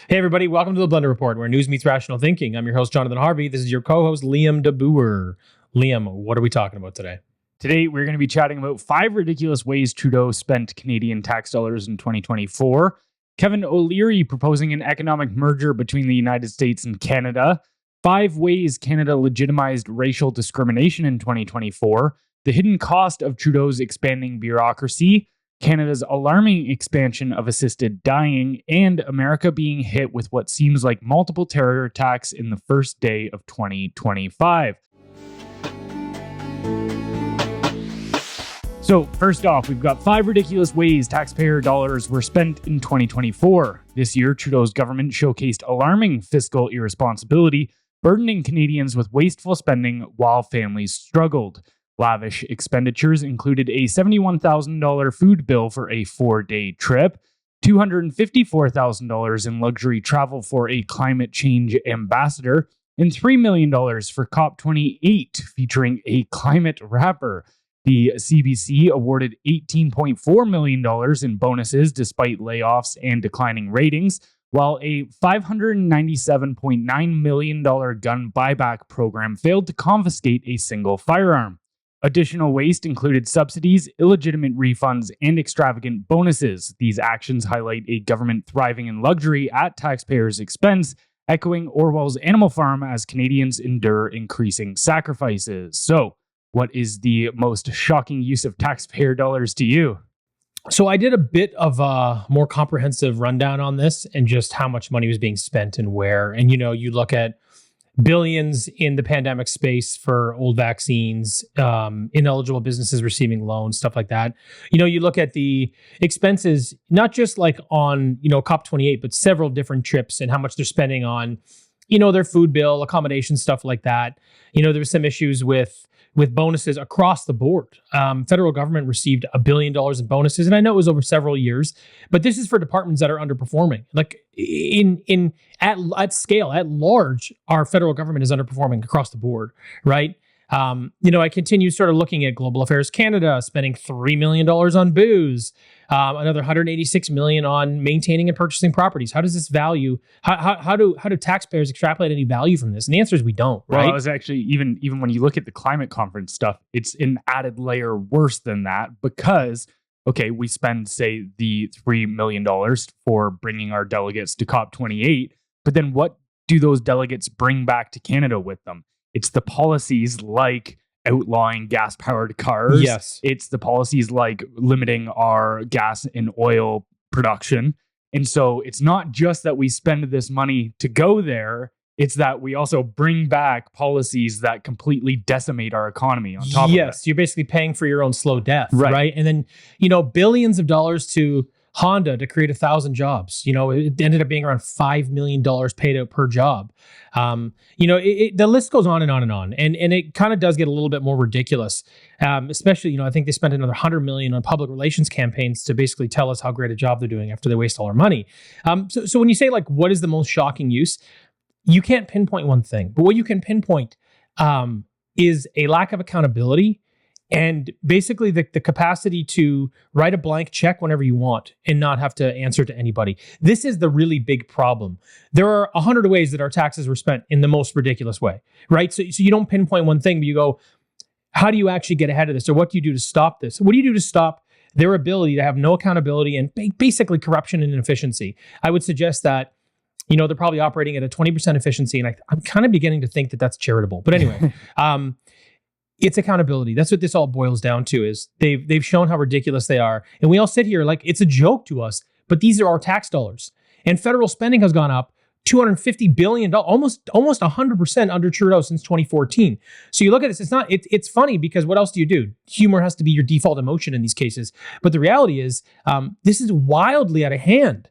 Hey everybody, welcome to the Blendr Report, where news meets rational thinking. I'm your host, Jonathan Harvey. This is your co-host, Liam DeBoer. Liam, what are we talking about today? Today, we're going to be chatting about 5 ridiculous ways Trudeau spent Canadian tax dollars in 2024, Kevin O'Leary proposing an economic merger between the United States and Canada, 5 ways Canada legitimized racial discrimination in 2024, the hidden cost of Trudeau's expanding bureaucracy, Canada's alarming expansion of assisted dying, and America being hit with what seems like multiple terror attacks in the first day of 2025. So first off, we've got 5 ridiculous ways taxpayer dollars were spent in 2024. This year, Trudeau's government showcased alarming fiscal irresponsibility, burdening Canadians with wasteful spending while families struggled. Lavish expenditures included a $71,000 food bill for a 4-day trip, $254,000 in luxury travel for a climate change ambassador, and $3 million for COP28 featuring a climate rapper. The CBC awarded $18.4 million in bonuses despite layoffs and declining ratings, while a $597.9 million gun buyback program failed to confiscate a single firearm. Additional waste included subsidies, illegitimate refunds, and extravagant bonuses. These actions highlight a government thriving in luxury at taxpayers' expense, echoing Orwell's Animal Farm as Canadians endure increasing sacrifices. So, what is the most shocking use of taxpayer dollars to you? So I did a bit of a more comprehensive rundown on this and just how much money was being spent and where. And, you look at billions in the pandemic space for old vaccines, ineligible businesses receiving loans, stuff like that. You look at the expenses, not just like on, COP28, but several different trips and how much they're spending on, their food bill, accommodation, stuff like that. There was some issues with bonuses across the board. Federal government received $1 billion in bonuses, and I know it was over several years, but this is for departments that are underperforming. Like at scale, at large, our federal government is underperforming across the board, right? I continue sort of looking at Global Affairs Canada spending $3 million on booze, another $186 million on maintaining and purchasing properties. How does this value? How do taxpayers extrapolate any value from this? And the answer is we don't. Right? Well, it was actually even when you look at the climate conference stuff, it's an added layer worse than that because we spend say the $3 million for bringing our delegates to COP28, but then what do those delegates bring back to Canada with them? It's the policies like outlawing gas-powered cars. Yes. It's the policies like limiting our gas and oil production. And so it's not just that we spend this money to go there. It's that we also bring back policies that completely decimate our economy on top of it. Yes, you're basically paying for your own slow death, right? And then, billions of dollars to Honda to create 1,000 jobs. It ended up being around $5 million paid out per job. The list goes on and on and on. And it kind of does get a little bit more ridiculous. Especially, I think they spent another $100 million on public relations campaigns to basically tell us how great a job they're doing after they waste all our money. So when you say like, what is the most shocking use? You can't pinpoint one thing, but what you can pinpoint is a lack of accountability and basically the capacity to write a blank check whenever you want and not have to answer to anybody. This is the really big problem. There are 100 ways that our taxes were spent in the most ridiculous way, right? So you don't pinpoint one thing, but you go, how do you actually get ahead of this? Or what do you do to stop this? What do you do to stop their ability to have no accountability and basically corruption and inefficiency? I would suggest that they're probably operating at a 20% efficiency, and I'm kind of beginning to think that that's charitable. But anyway, it's accountability. That's what this all boils down to. Is they've shown how ridiculous they are, and we all sit here like it's a joke to us. But these are our tax dollars, and federal spending has gone up $250 billion, almost 100% under Trudeau since 2014. So you look at this. It's funny because what else do you do? Humor has to be your default emotion in these cases. But the reality is, this is wildly out of hand.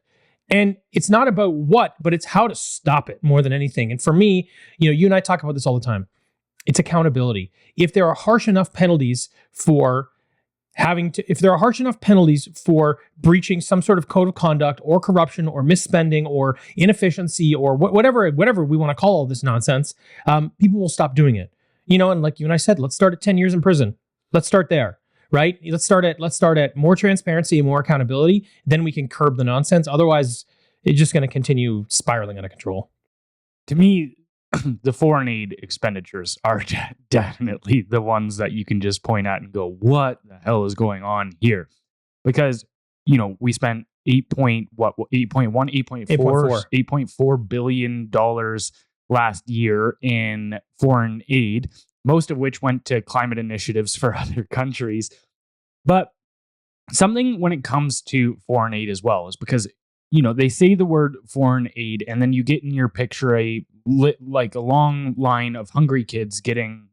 And it's not about what, but it's how to stop it more than anything. And for me, you and I talk about this all the time. It's accountability. If there are harsh enough penalties for breaching some sort of code of conduct or corruption or misspending or inefficiency or whatever we want to call all this nonsense, people will stop doing it. And like you and I said, let's start at 10 years in prison. Let's start there. Right? Let's start at more transparency and more accountability. Then we can curb the nonsense. Otherwise, it's just going to continue spiraling out of control. To me, the foreign aid expenditures are definitely the ones that you can just point at and go, what the hell is going on here? Because, we spent $8.4 billion last year in foreign aid, most of which went to climate initiatives for other countries. But something when it comes to foreign aid as well is because, they say the word foreign aid and then you get in your picture a long line of hungry kids getting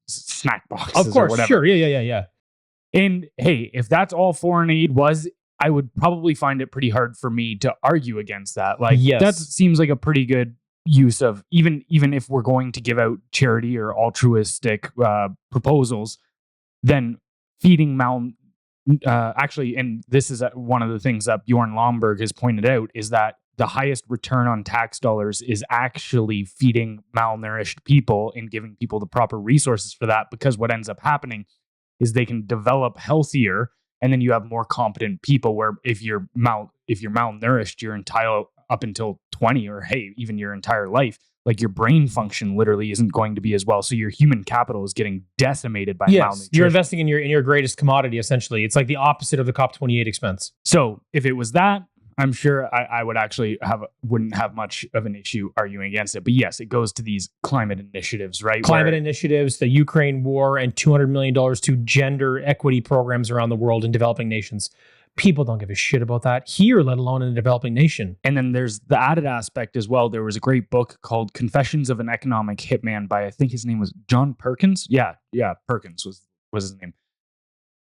snack boxes. Of course, or whatever. Sure. Yeah. And hey, if that's all foreign aid was, I would probably find it pretty hard for me to argue against that. Yes. That seems like a pretty good use of, even if we're going to give out charity or altruistic proposals, then feeding actually, and this is one of the things that Bjorn Lomborg has pointed out, is that the highest return on tax dollars is actually feeding malnourished people and giving people the proper resources for that, because what ends up happening is they can develop healthier, and then you have more competent people, where if you're malnourished your entire up until 20 or even your entire life, your brain function literally isn't going to be as well. So your human capital is getting decimated by malnutrition. You're investing in your greatest commodity, essentially. It's like the opposite of the COP28 expense. So if it was that, I'm sure I would actually wouldn't have much of an issue arguing against it. But yes, it goes to these climate initiatives, right? Climate initiatives, the Ukraine war, and $200 million to gender equity programs around the world in developing nations. People don't give a shit about that here, let alone in a developing nation. And then there's the added aspect as well. There was a great book called Confessions of an Economic Hitman by, I think his name was John Perkins. Yeah, Perkins was his name.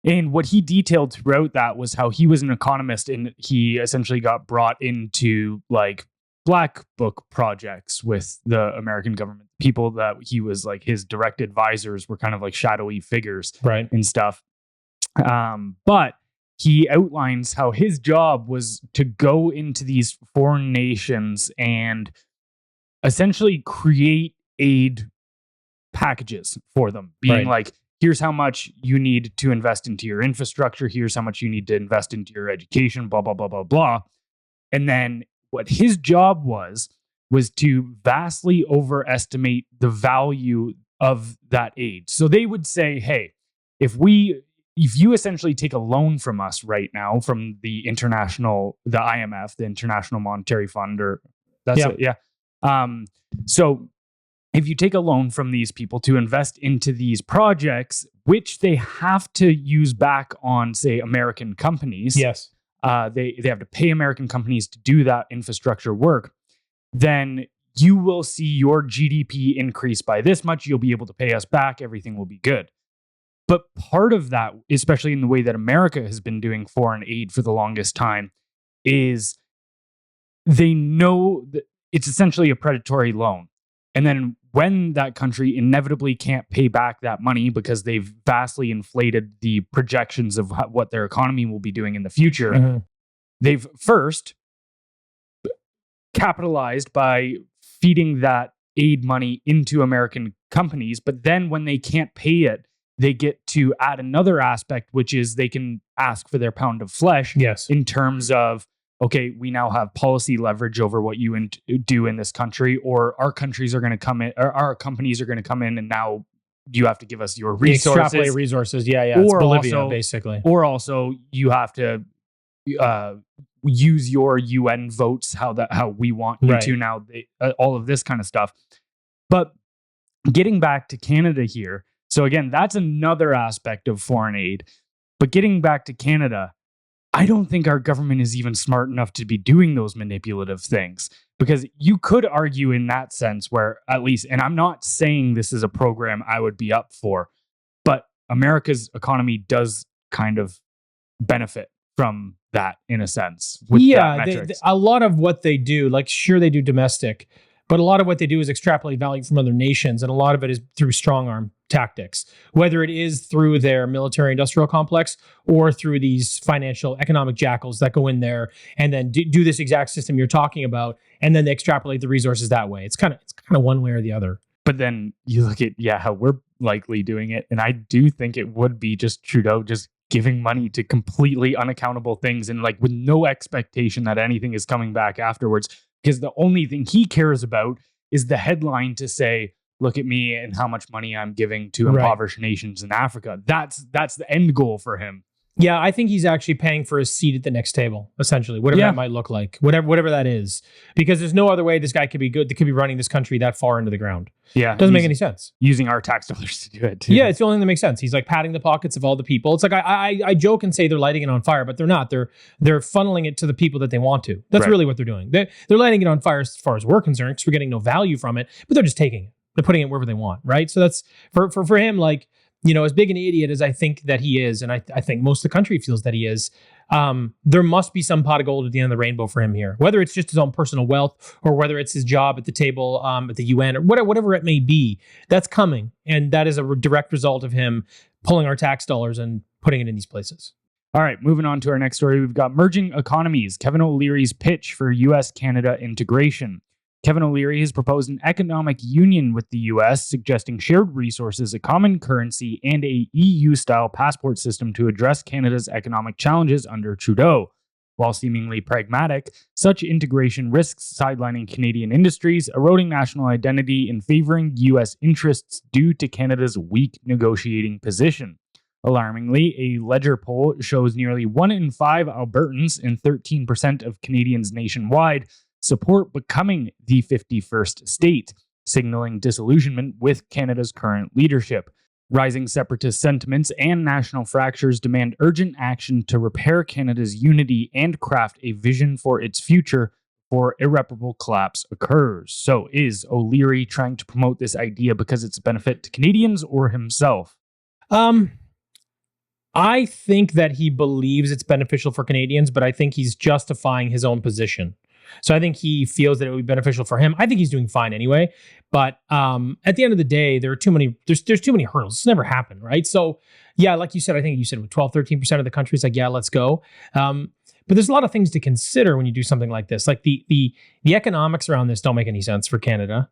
And what he detailed throughout that was how he was an economist, and he essentially got brought into black book projects with the American government. People that he was his direct advisors were kind of shadowy figures, right, and stuff. But he outlines how his job was to go into these foreign nations and essentially create aid packages for them, being here's how much you need to invest into your infrastructure. Here's how much you need to invest into your education, blah, blah, blah, blah, blah. And then what his job was to vastly overestimate the value of that aid. So they would say, hey, if you essentially take a loan from us right now, from the IMF, the International Monetary Fund, or that's it. Yeah. So if you take a loan from these people to invest into these projects, which they have to use back on, say, American companies. Yes. They have to pay American companies to do that infrastructure work. Then you will see your GDP increase by this much. You'll be able to pay us back. Everything will be good. But part of that, especially in the way that America has been doing foreign aid for the longest time, is they know that it's essentially a predatory loan. And then when that country inevitably can't pay back that money because they've vastly inflated the projections of what their economy will be doing in the future, they've first capitalized by feeding that aid money into American companies. But then when they can't pay it, they get to add another aspect, which is they can ask for their pound of flesh. Yes. In terms of, okay, we now have policy leverage over what you do in this country, or our countries are going to come in, or our companies are going to come in, and now you have to give us your resources. Extrapolate resources. Yeah. It's Bolivia, also, basically. Or also you have to use your UN votes, how we want you to now, all of this kind of stuff. But getting back to Canada here, so again, that's another aspect of foreign aid. But getting back to Canada, I don't think our government is even smart enough to be doing those manipulative things, because you could argue in that sense where, at least, and I'm not saying this is a program I would be up for, but America's economy does kind of benefit from that in a sense. With a lot of what they do, sure, they do domestic, but a lot of what they do is extrapolate value from other nations. And a lot of it is through strong arm tactics, whether it is through their military industrial complex or through these financial economic jackals that go in there and then do this exact system you're talking about. And then they extrapolate the resources that way. It's kind of one way or the other. But then you look at, how we're likely doing it. And I do think it would be just Trudeau just giving money to completely unaccountable things and like with no expectation that anything is coming back afterwards, because the only thing he cares about is the headline to say, look at me and how much money I'm giving to impoverished nations in Africa. That's the end goal for him. Yeah, I think he's actually paying for a seat at the next table, essentially, whatever that might look like, whatever that is, because there's no other way this guy could be good. That could be running this country that far into the ground. Yeah, doesn't make any sense. Using our tax dollars to do it too. Yeah, it's the only thing that makes sense. He's like patting the pockets of all the people. It's like I joke and say they're lighting it on fire, but they're not. They're funneling it to the people that they want to. That's really what they're doing. They're lighting it on fire as far as we're concerned, because we're getting no value from it. But they're just taking it. They're putting it wherever they want, right? So that's for him, like, you know, as big an idiot as I think that he is, and I think most of the country feels that he is, there must be some pot of gold at the end of the rainbow for him here. Whether it's just his own personal wealth or whether it's his job at the table at the UN or whatever it may be, that's coming. And that is a direct result of him pulling our tax dollars and putting it in these places. All right, moving on to our next story. We've got merging economies, Kevin O'Leary's pitch for US-Canada integration. Kevin O'Leary has proposed an economic union with the US, suggesting shared resources, a common currency, and a EU-style passport system to address Canada's economic challenges under Trudeau. While seemingly pragmatic, such integration risks sidelining Canadian industries, eroding national identity, and favoring US interests due to Canada's weak negotiating position. Alarmingly, a Ledger poll shows nearly 1 in 5 Albertans and 13% of Canadians nationwide support becoming the 51st state, signaling disillusionment with Canada's current leadership. Rising separatist sentiments and national fractures demand urgent action to repair Canada's unity and craft a vision for its future before irreparable collapse occurs. So is O'Leary trying to promote this idea because it's a benefit to Canadians or himself? I think that he believes it's beneficial for Canadians, but I think he's justifying his own position. So I think he feels that it would be beneficial for him. I think he's doing fine anyway. But at the end of the day, there's too many hurdles. It's never happened, right? So yeah, like you said, I think you said with 12, 13% of the country, it's like, yeah, let's go. But there's a lot of things to consider when you do something like this. Like the economics around this don't make any sense for Canada.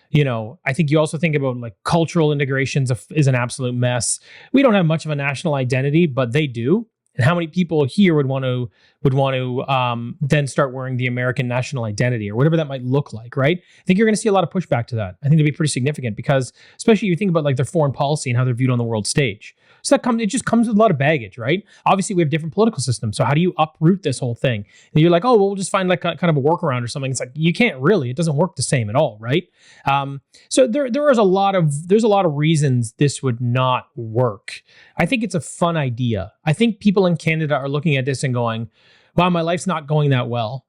You know, I think you also think about like cultural integrations is an absolute mess. We don't have much of a national identity, but they do. And how many people here would want to then start wearing the American national identity or whatever that might look like, right? I think you're going to see a lot of pushback to that. I think it'd be pretty significant because, especially if you think about like their foreign policy and how they're viewed on the world stage. So it just comes with a lot of baggage, right? Obviously, we have different political systems. So how do you uproot this whole thing? And you're like, oh, well, we'll just find like kind of a workaround or something. It's like you can't really. It doesn't work the same at all, right? So there's a lot of reasons this would not work. I think it's a fun idea. I think people in Canada are looking at this and going, wow, my life's not going that well.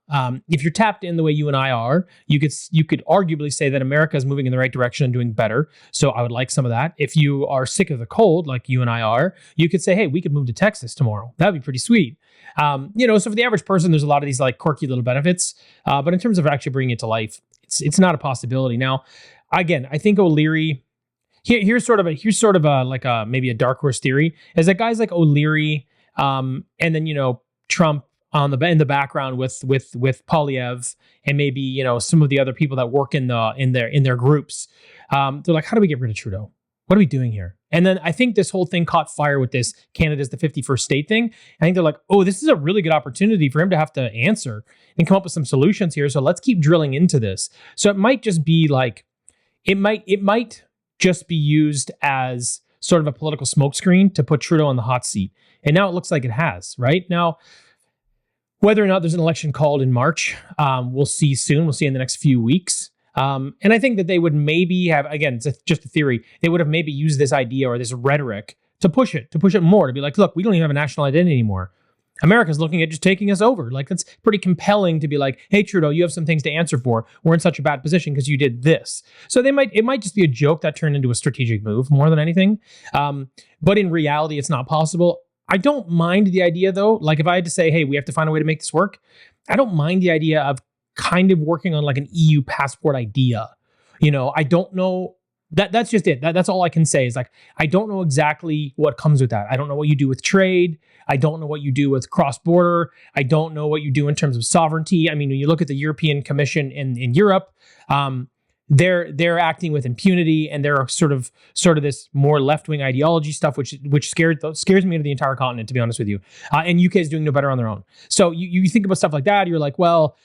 If you're tapped in the way you and I are, you could arguably say that America is moving in the right direction and doing better. So I would like some of that. If you are sick of the cold, like you and I are, you could say, hey, we could move to Texas tomorrow. That'd be pretty sweet. So for the average person, there's a lot of these like quirky little benefits. But in terms of actually bringing it to life, it's not a possibility. Now, again, I think O'Leary, here's sort of a maybe a dark horse theory, is that guys like O'Leary, and then, Trump, in the background with Poilievre and maybe some of the other people that work in their groups, they're like, how do we get rid of Trudeau? What are we doing here? And then I think this whole thing caught fire with this Canada's the 51st state thing. I think they're like, oh, this is a really good opportunity for him to have to answer and come up with some solutions here. So let's keep drilling into this. So it might just be like, it might just be used as sort of a political smokescreen to put Trudeau on the hot seat. And now it looks like it has, right? Now, whether or not there's an election called in March, we'll see soon. We'll see in the next few weeks. And I think that they would maybe have, again, it's just a theory, they would have maybe used this idea or this rhetoric to push it more, to be like, look, we don't even have a national identity anymore. America's looking at just taking us over. Like, that's pretty compelling to be like, hey, Trudeau, you have some things to answer for. We're in such a bad position because you did this. So it might just be a joke that turned into a strategic move more than anything. But in reality, it's not possible. I don't mind the idea, though. Like, if I had to say, hey, we have to find a way to make this work, I don't mind the idea of kind of working on like an EU passport idea. I don't know. That's just it. That's all I can say is like, I don't know exactly what comes with that. I don't know what you do with trade. I don't know what you do with cross-border. I don't know what you do in terms of sovereignty. I mean, when you look at the European Commission in Europe, they're acting with impunity, and they're sort of this more left-wing ideology stuff, which scares me into the entire continent, to be honest with you. And UK is doing no better on their own. So you think about stuff like that, you're like, well,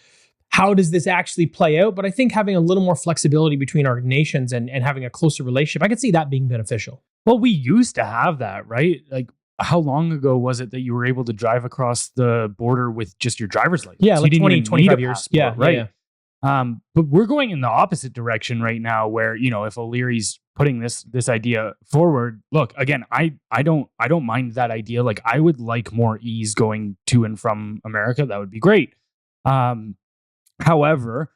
how does this actually play out? But I think having a little more flexibility between our nations and having a closer relationship, I could see that being beneficial. Well, we used to have that, right? Like, how long ago was it that you were able to drive across the border with just your driver's license? Yeah, You like didn't 20, even 25 need a years. passport, Yeah, right. Yeah. But we're going in the opposite direction right now, where, you know, if O'Leary's putting this idea forward, look, again, I don't mind that idea. Like, I would like more ease going to and from America. That would be great. However,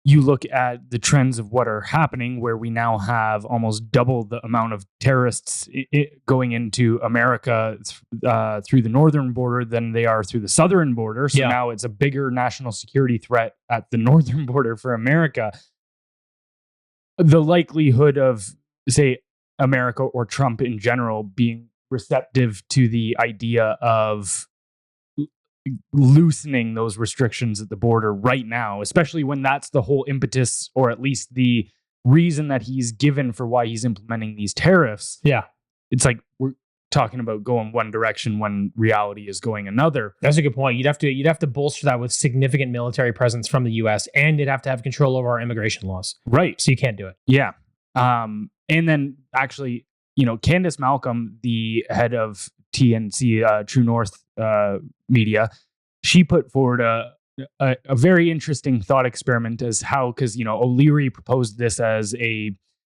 you look at the trends of what are happening, where we now have almost double the amount of terrorists going into America through the northern border than they are through the southern border. So now it's a bigger national security threat at the northern border for America. The likelihood of, say, America or Trump in general being receptive to the idea of loosening those restrictions at the border right now, especially when that's the whole impetus, or at least the reason that he's given for why he's implementing these tariffs. Yeah. It's like we're talking about going one direction when reality is going another. That's a good point. You'd have to bolster that with significant military presence from the US, and you'd have to have control over our immigration laws. Right. So you can't do it. Yeah. And then actually, you know, Candace Malcolm, the head of TNC, True North Media, she put forward a very interesting thought experiment as how, because, you know, O'Leary proposed this as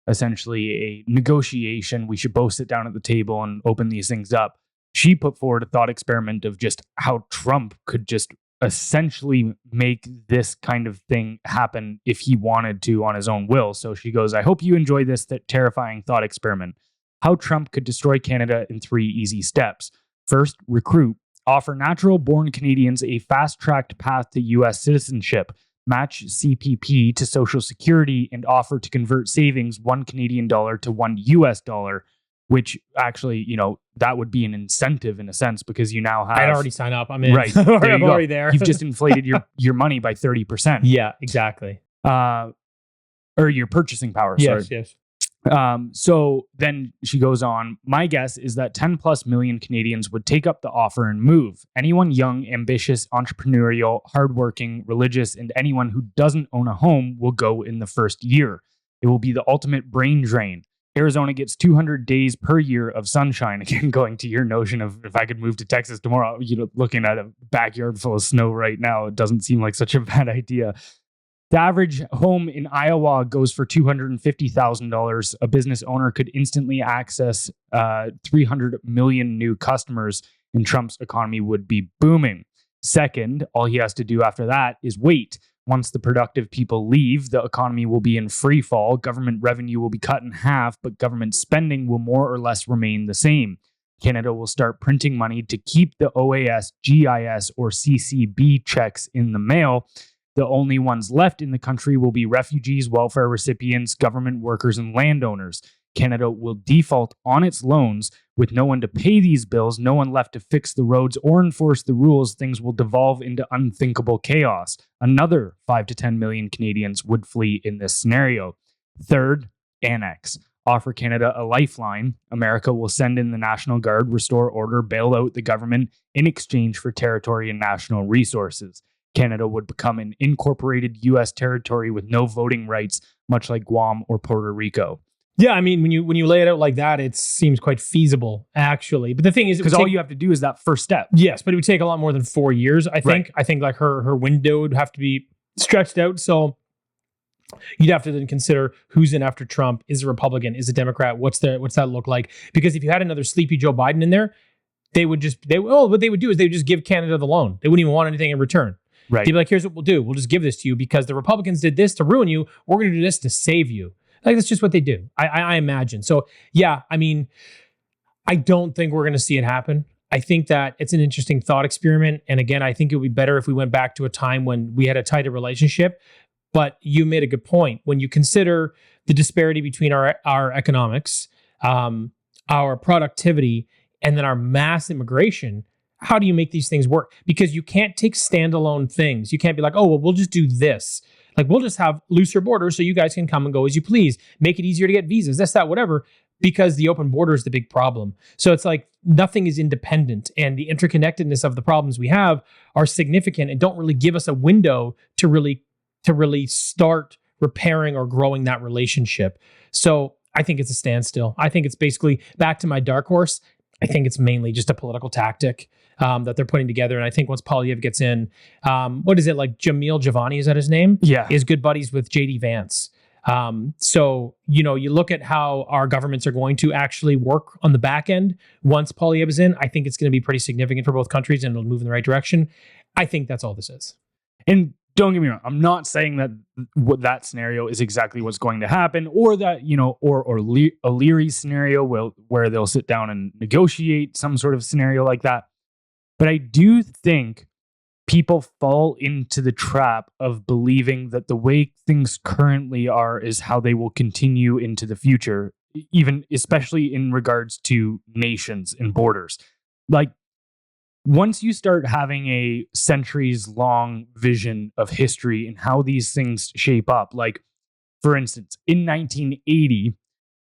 essentially a negotiation. We should both sit down at the table and open these things up. She put forward a thought experiment of just how Trump could just essentially make this kind of thing happen if he wanted to on his own will. So she goes, I hope you enjoy this terrifying thought experiment. How Trump could destroy Canada in 3 easy steps. First, recruit. Offer natural-born Canadians a fast-tracked path to U.S. citizenship. Match CPP to Social Security and offer to convert savings $1 Canadian to $1 US, which actually, you know, that would be an incentive in a sense, because you now have... I'd already sign up. I'm in. Right. I'm already there. You've just inflated your money by 30%. Yeah, exactly. Or your purchasing power. Yes, sorry. yes. So then she goes on, my guess is that 10 plus million Canadians would take up the offer and move. Anyone young, ambitious, entrepreneurial, hardworking, religious, and anyone who doesn't own a home will go in the first year. It will be the ultimate brain drain. Arizona gets 200 days per year of sunshine. Again, going to your notion of if I could move to Texas tomorrow, you know, looking at a backyard full of snow right now, it doesn't seem like such a bad idea. The average home in Iowa goes for $250,000. A business owner could instantly access 300 million new customers, and Trump's economy would be booming. Second, all he has to do after that is wait. Once the productive people leave, the economy will be in free fall. Government revenue will be cut in half, but government spending will more or less remain the same. Canada will start printing money to keep the OAS, GIS, or CCB checks in the mail. The only ones left in the country will be refugees, welfare recipients, government workers, and landowners. Canada will default on its loans. With no one to pay these bills, no one left to fix the roads or enforce the rules, things will devolve into unthinkable chaos. Another 5 to 10 million Canadians would flee in this scenario. Third, Annex. Offer Canada a lifeline. America will send in the National Guard, restore order, bail out the government in exchange for territory and national resources. Canada would become an incorporated U.S. territory with no voting rights, much like Guam or Puerto Rico. Yeah, I mean, when you lay it out like that, it seems quite feasible, actually. But the thing is, because all you have to do is that first step. Yes, but it would take a lot more than 4 years. I think. Right. I think like her window would have to be stretched out. So you'd have to then consider who's in after Trump. Is a Republican? Is a Democrat? What's that look like? Because if you had another sleepy Joe Biden in there, what they would do is they would just give Canada the loan. They wouldn't even want anything in return. Right. They'd be like, here's what we'll do. We'll just give this to you because the Republicans did this to ruin you. We're going to do this to save you. Like, that's just what they do. I imagine. So, yeah, I mean, I don't think we're going to see it happen. I think that it's an interesting thought experiment. And again, I think it would be better if we went back to a time when we had a tighter relationship. But you made a good point. When you consider the disparity between our economics, our productivity, and then our mass immigration, how do you make these things work? Because you can't take standalone things. You can't be like, oh, well, we'll just do this. Like, we'll just have looser borders so you guys can come and go as you please. Make it easier to get visas, this, that, whatever, because the open border is the big problem. So it's like nothing is independent, and the interconnectedness of the problems we have are significant and don't really give us a window to really start repairing or growing that relationship. So I think it's a standstill. I think it's basically back to my dark horse. I think it's mainly just a political tactic that they're putting together. And I think once Poilievre gets in, what is it, like Jamil Javani, is that his name? Yeah. Is good buddies with JD Vance. So, you know, you look at how our governments are going to actually work on the back end once Poilievre is in. I think it's going to be pretty significant for both countries, and it'll move in the right direction. I think that's all this is. And don't get me wrong, I'm not saying that that scenario is exactly what's going to happen, or that, you know, or O'Leary's scenario where they'll sit down and negotiate some sort of scenario like that. But I do think people fall into the trap of believing that the way things currently are is how they will continue into the future, even especially in regards to nations and borders. Like, once you start having a centuries-long vision of history and how these things shape up, like, for instance, in 1980,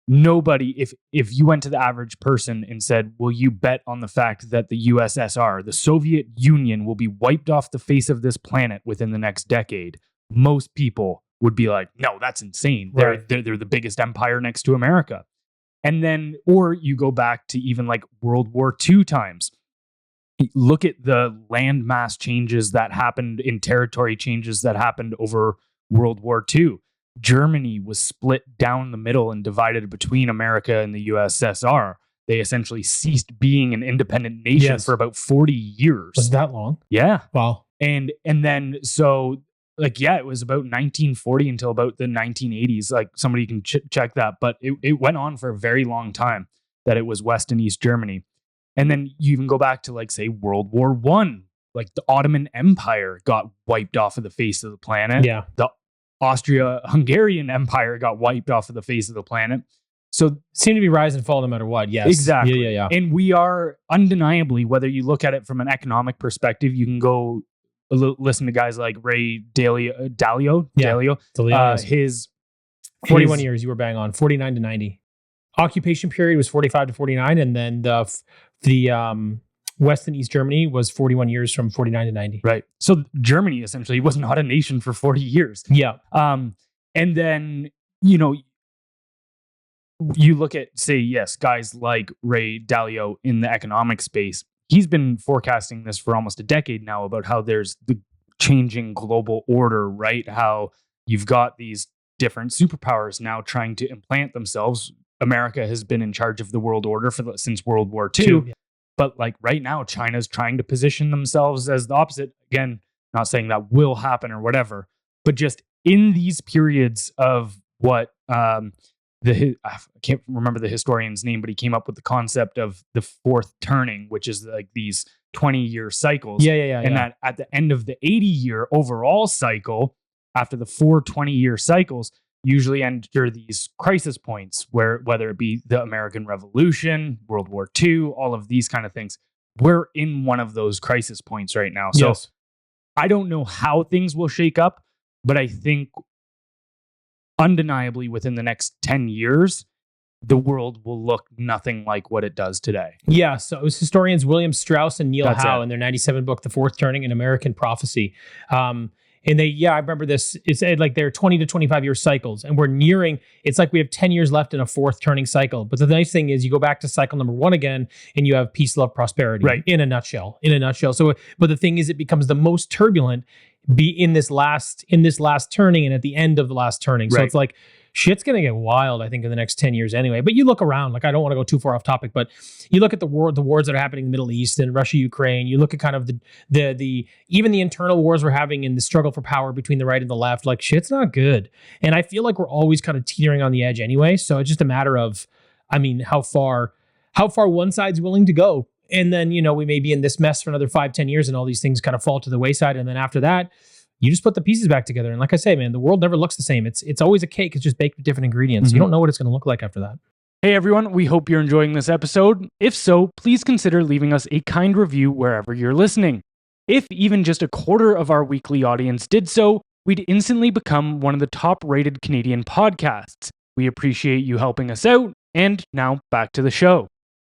nobody, if you went to the average person and said, will you bet on the fact that the USSR, the Soviet Union, will be wiped off the face of this planet within the next decade, most people would be like, no, that's insane. Right. They're the biggest empire next to America. And then, or you go back to even like World War II times. Look at the landmass changes that happened, in territory changes that happened over World War II. Germany was split down the middle and divided between America and the USSR. They essentially ceased being an independent nation for about 40 years. Was that long? Yeah. Wow. And then, so like, yeah, it was about 1940 until about the 1980s. Like, somebody can check that, but it went on for a very long time that it was West and East Germany. And then you even go back to, like, say, World War I. Like, the Ottoman Empire got wiped off of the face of the planet. Yeah. The Austria-Hungarian Empire got wiped off of the face of the planet. So seem to be rise and fall no matter what. Yes. Exactly. Yeah. And we are undeniably, whether you look at it from an economic perspective, you can go listen to guys like Ray Dalio. His 41 years, you were bang on. 49 to 90. Occupation period was 45 to 49, and then the West and East Germany was 41 years from 49 to 90. Right. So Germany essentially was not a nation for 40 years. Yeah. And then, you know, you look at, say, yes, guys like Ray Dalio in the economic space. He's been forecasting this for almost a decade now about how there's the changing global order, right? How you've got these different superpowers now trying to implant themselves. America has been in charge of the world order since World War II. Yeah. But like right now, China's trying to position themselves as the opposite. Again, not saying that will happen or whatever, but just in these periods of what I can't remember the historian's name, but he came up with the concept of the fourth turning, which is like these 20-year cycles. And that at the end of the 80-year overall cycle, after the 4 20-year cycles, usually enter these crisis points where, whether it be the American Revolution, World War II, all of these kind of things, we're in one of those crisis points right now. So I don't know how things will shake up, but I think undeniably within the next 10 years, the world will look nothing like what it does today. Yeah, so it was historians William Strauss and Neil Howe in their 97 book, The Fourth Turning, An American Prophecy. And I remember this, it's like they're 20 to 25 year cycles, and we're nearing, it's like we have 10 years left in a fourth turning cycle. But the nice thing is you go back to cycle number 1 again, and you have peace, love, prosperity, right? In a nutshell. So, but the thing is, it becomes the most turbulent in this last turning and at the end of the last turning. So it's like, shit's going to get wild, I think, in the next 10 years anyway. But you look around, like, I don't want to go too far off topic, but you look at the wars that are happening in the Middle East and Russia, Ukraine. You look at kind of the even the internal wars we're having in the struggle for power between the right and the left. Like, shit's not good. And I feel like we're always kind of teetering on the edge anyway. So it's just a matter of, I mean, how far one side's willing to go. And then, you know, we may be in this mess for another 5-10 years and all these things kind of fall to the wayside. And then after that, you just put the pieces back together. And like I say, man, the world never looks the same. It's always a cake. It's just baked with different ingredients. Mm-hmm. You don't know what it's going to look like after that. Hey, everyone. We hope you're enjoying this episode. If so, please consider leaving us a kind review wherever you're listening. If even just a quarter of our weekly audience did so, we'd instantly become one of the top-rated Canadian podcasts. We appreciate you helping us out, and now back to the show.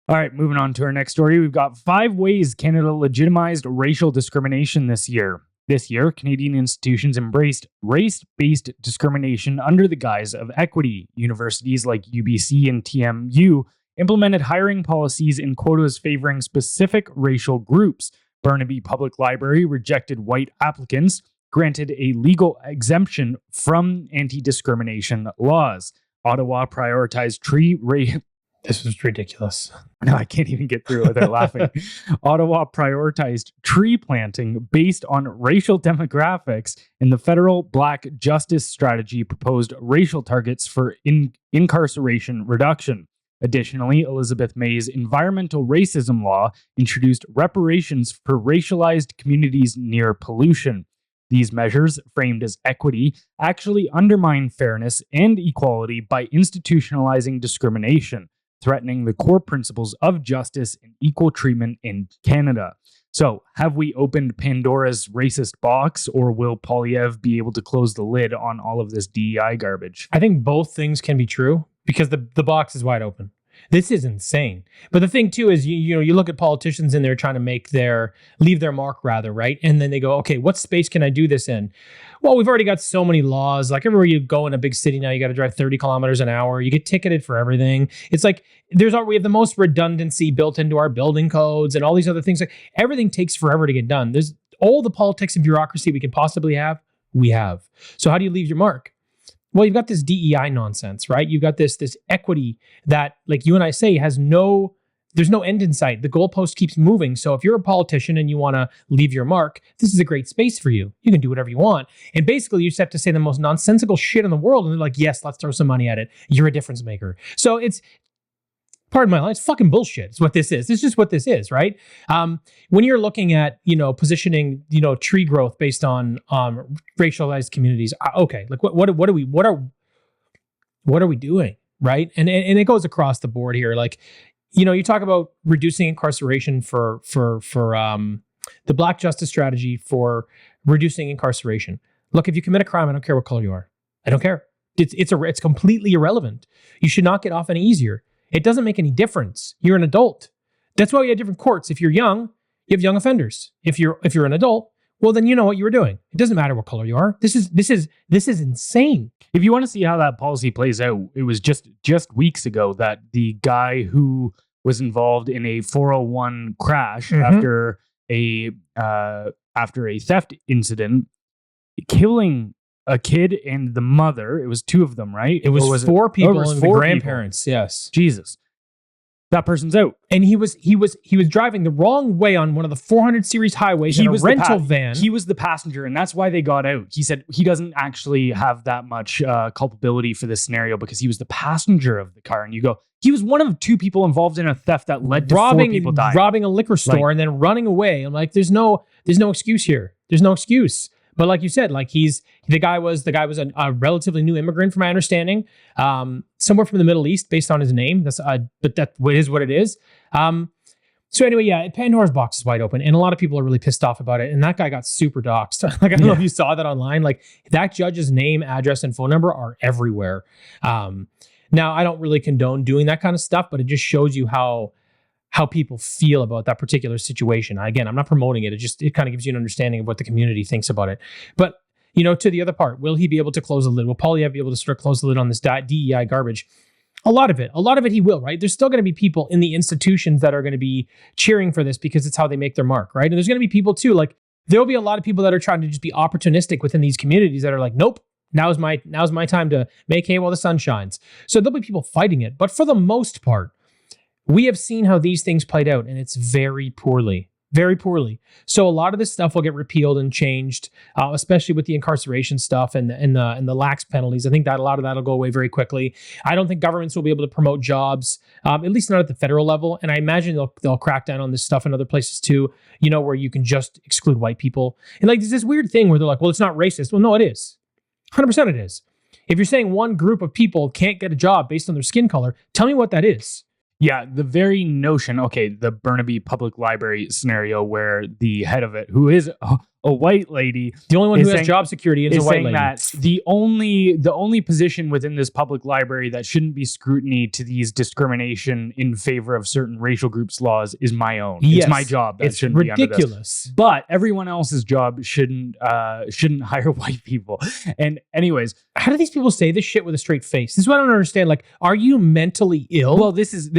All right, moving on to our next story. We've got 5 ways Canada legitimized racial discrimination this year. This year, Canadian institutions embraced race-based discrimination under the guise of equity. Universities like UBC and TMU implemented hiring policies and quotas favoring specific racial groups. Burnaby Public Library rejected white applicants, granted a legal exemption from anti-discrimination laws. Ottawa prioritized This was ridiculous. No, I can't even get through it without laughing. Ottawa prioritized tree planting based on racial demographics, and the federal Black Justice Strategy proposed racial targets for incarceration reduction. Additionally, Elizabeth May's environmental racism law introduced reparations for racialized communities near pollution. These measures, framed as equity, actually undermine fairness and equality by institutionalizing discrimination, threatening the core principles of justice and equal treatment in Canada. So, have we opened Pandora's racist box, or will Poilievre be able to close the lid on all of this DEI garbage? I think both things can be true because the box is wide open. This is insane. But the thing too is you look at politicians and they're trying to leave their mark rather, right? And then they go, okay, what space can I do this in? Well, we've already got so many laws. Like everywhere you go in a big city now, you got to drive 30 kilometers an hour. You get ticketed for everything. It's like we have the most redundancy built into our building codes and all these other things. Like everything takes forever to get done. There's all the politics and bureaucracy we can possibly have. We have. So how do you leave your mark? Well, you've got this DEI nonsense, right? You've got this equity that, like you and I say, there's no end in sight. The goalpost keeps moving. So if you're a politician and you want to leave your mark, this is a great space for you. You can do whatever you want. And basically, you just have to say the most nonsensical shit in the world. And they're like, yes, let's throw some money at it. You're a difference maker. So pardon my language, it's fucking bullshit. It's what this is. This is just what this is, right? When you're looking at, positioning, tree growth based on racialized communities, okay, like what are we doing, right? And it goes across the board here. Like, you talk about reducing incarceration for the Black Justice Strategy for reducing incarceration. Look, if you commit a crime, I don't care what color you are. I don't care. It's completely irrelevant. You should not get off any easier. It doesn't make any difference. You're an adult. That's why we have different courts. If you're young, you have young offenders. If you're an adult, well, then you know what you were doing. It doesn't matter what color you are. This is insane. If you want to see how that policy plays out, it was just weeks ago that the guy who was involved in a 401 crash after a theft incident, killing a kid and the mother. It was 2 of them, right? It was 4 people and the grandparents. People. Yes. Jesus. That person's out. And he was driving the wrong way on one of the 400 series highways in a rental van. He was the passenger, and that's why they got out. He said he doesn't actually have that much culpability for this scenario because he was the passenger of the car. And you go, he was one of 2 people involved in a theft that led to 4 people dying. Robbing a liquor store and then running away. I'm like, there's no excuse here. There's no excuse. But like you said, like the guy was a relatively new immigrant, from my understanding, somewhere from the Middle East, based on his name. But that is what it is. So anyway, yeah, Pandora's box is wide open, and a lot of people are really pissed off about it. And that guy got super doxxed. Like I don't know if you saw that online. Like that judge's name, address, and phone number are everywhere. Now I don't really condone doing that kind of stuff, but it just shows you how people feel about that particular situation. Again, I'm not promoting it. It kind of gives you an understanding of what the community thinks about it. But, to the other part, will he be able to close the lid? Will Poilievre be able to sort of close the lid on this DEI garbage? A lot of it he will, right? There's still going to be people in the institutions that are going to be cheering for this because it's how they make their mark, right? And there's going to be people too, like there'll be a lot of people that are trying to just be opportunistic within these communities that are like, nope, now's my time to make hay while the sun shines. So there'll be people fighting it. But for the most part, we have seen how these things played out, and it's very poorly. Very poorly. So a lot of this stuff will get repealed and changed, especially with the incarceration stuff and the lax penalties. I think that a lot of that will go away very quickly. I don't think governments will be able to promote jobs, at least not at the federal level. And I imagine they'll crack down on this stuff in other places too, where you can just exclude white people. And like there's this weird thing where they're like, well, it's not racist. Well, no, it is. 100% it is. If you're saying one group of people can't get a job based on their skin color, tell me what that is. Yeah, the very notion, the Burnaby Public Library scenario where the head of it, who is a white lady. The only one is who has saying- job security is a is white saying lady. that the only position within this public library that shouldn't be scrutiny to these discrimination in favor of certain racial groups laws is my own. Yes. It's my job. That It's shouldn't be under this. ridiculous. But everyone else's job shouldn't hire white people. And anyways, How do these people say this shit with a straight face? This is what I don't understand. Like, are you mentally ill? well, this is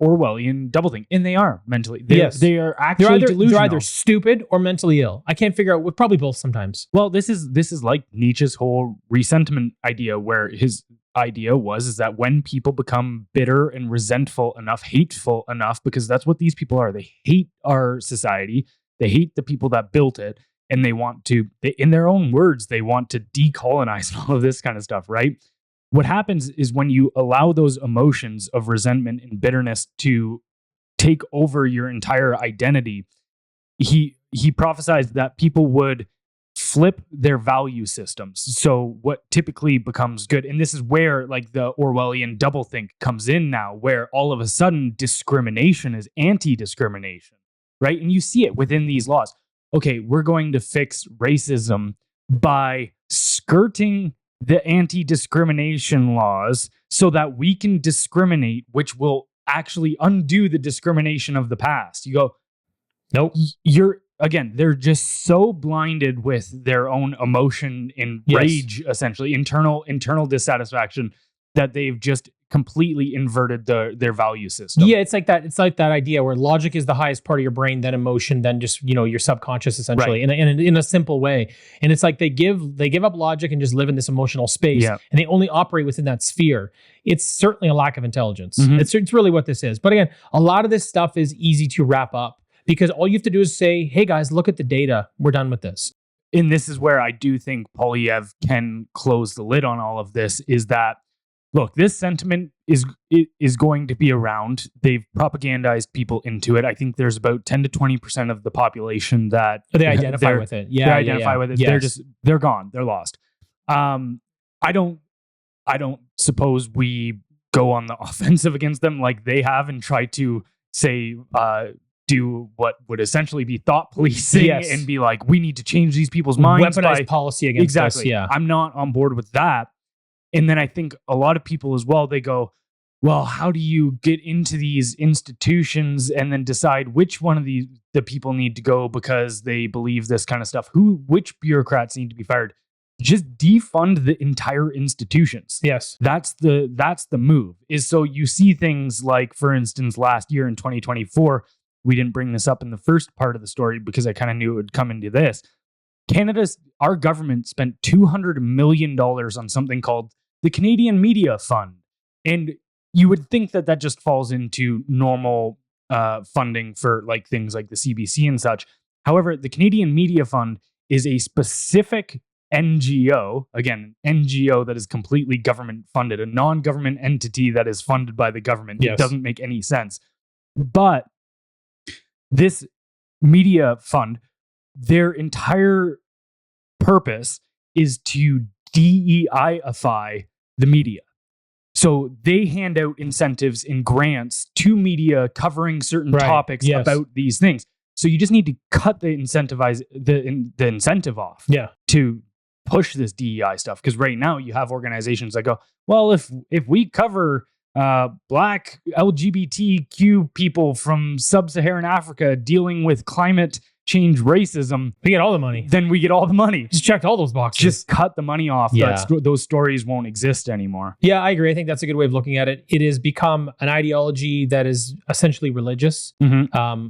Orwellian doublethink, and they are mentally. Yes. They are actually they're delusional. either stupid or mentally ill. I can't figure out. Well, probably both sometimes. Well, this is like Nietzsche's whole resentment idea, where his idea is that when people become bitter and resentful enough, hateful enough, because that's what these people are. They hate our society. They hate the people that built it, and they want to, in their own words, they want to decolonize all of this kind of stuff, right? What happens is when you allow those emotions of resentment and bitterness to take over your entire identity, he prophesied that people would flip their value systems. So what typically becomes good, and this is where like the Orwellian doublethink comes in now, where all of a sudden discrimination is anti-discrimination, right? And you see it within these laws. Okay, we're going to fix racism by skirting the anti-discrimination laws so that we can discriminate, which will actually undo the discrimination of the past. You go, Nope. They're just so blinded with their own emotion and Yes. rage, essentially internal dissatisfaction, that they've just completely inverted their value system. Yeah, it's like that. It's like that idea where logic is the highest part of your brain, then emotion, then just your subconscious, essentially, in a simple way. And it's like they give up logic and just live in this emotional space, Yeah. and they only operate within that sphere. It's certainly a lack of intelligence. Mhm. It's really what this is. But again, a lot of this stuff is easy to wrap up because all you have to do is say, "Hey guys, look at the data. We're done with this." And this is where I do think Poilievre can close the lid on all of this, is that, look, this sentiment is going to be around. They've propagandized people into it. I think there's about 10 to 20% of the population that They identify with it. Yeah, they identify with it. Yes. They're gone. They're lost. I don't suppose we go on the offensive against them like they have and try to say, do what would essentially be thought policing Yes. and be like, we need to change these people's minds. Weaponized policy against Exactly. us. Yeah. I'm not on board with that. And then I think a lot of people as well, they go, well, how do you get into these institutions and then decide which one of the people need to go because they believe this kind of stuff? Which bureaucrats need to be fired? Just defund the entire institutions. Yes. That's the move. Is so you see things like, for instance, last year in 2024, we didn't bring this up in the first part of the story because I kind of knew it would come into this. Our government spent $200 million on something called the Canadian Media Fund. And you would think that just falls into normal funding for like things like the CBC and such. However, the Canadian Media Fund is a specific NGO, again, NGO that is completely government funded, a non-government entity that is funded by the government. Yes. It doesn't make any sense. But this media fund, their entire purpose is to DEI-ify the media. So they hand out incentives and grants to media covering certain topics about these things. So you just need to cut the incentive off to push this DEI stuff. Because right now you have organizations that go, well, if we cover Black LGBTQ people from sub-Saharan Africa dealing with climate change racism, We get all the money. then we get all the money. Just checked all those boxes. Just cut the money off. Yeah. Those stories won't exist anymore. Yeah, I agree. I think that's a good way of looking at it. It has become an ideology that is essentially religious. Mm-hmm.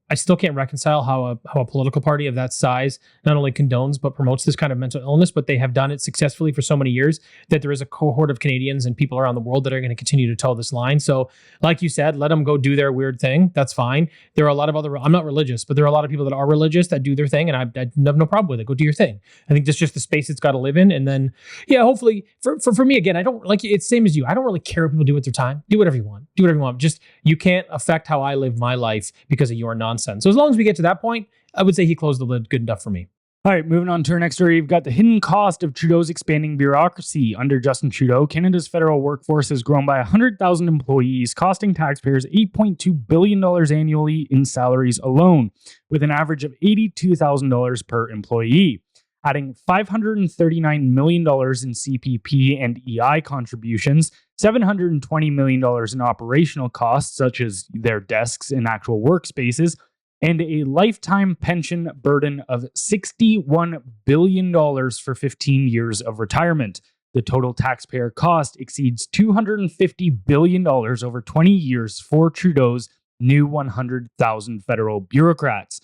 I still can't reconcile how a political party of that size not only condones but promotes this kind of mental illness, but they have done it successfully for so many years that there is a cohort of Canadians and people around the world that are going to continue to toe this line. So, like you said, let them go do their weird thing. That's fine. There are a lot of other, I'm not religious, but there are a lot of people that are religious that do their thing, and I have no problem with it. Go do your thing. I think that's just the space it's got to live in. And then, yeah, hopefully, for me, again, I don't like it's same as you. I don't really care what people do with their time. Do whatever you want. Do whatever you want. Just, you can't affect how I live my life because of your nonsense. So as long as we get to that point, I would say he closed the lid good enough for me. All right, moving on to our next story. You've got the hidden cost of Trudeau's expanding bureaucracy. Under Justin Trudeau, Canada's federal workforce has grown by 100,000 employees, costing taxpayers $8.2 billion annually in salaries alone, with an average of $82,000 per employee. Adding $539 million in CPP and EI contributions, $720 million in operational costs, such as their desks and actual workspaces, and a lifetime pension burden of $61 billion for 15 years of retirement. The total taxpayer cost exceeds $250 billion over 20 years for Trudeau's new 100,000 federal bureaucrats.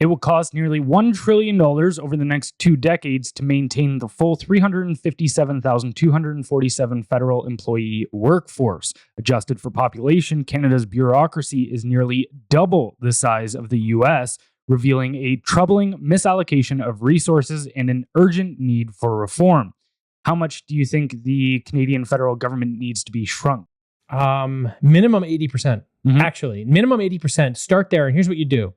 It will cost nearly $1 trillion over the next 2 decades to maintain the full 357,247 federal employee workforce. Adjusted for population, Canada's bureaucracy is nearly double the size of the US, revealing a troubling misallocation of resources and an urgent need for reform. How much do you think the Canadian federal government needs to be shrunk? Minimum 80%. Actually, minimum 80%. Start there, and here's what you do.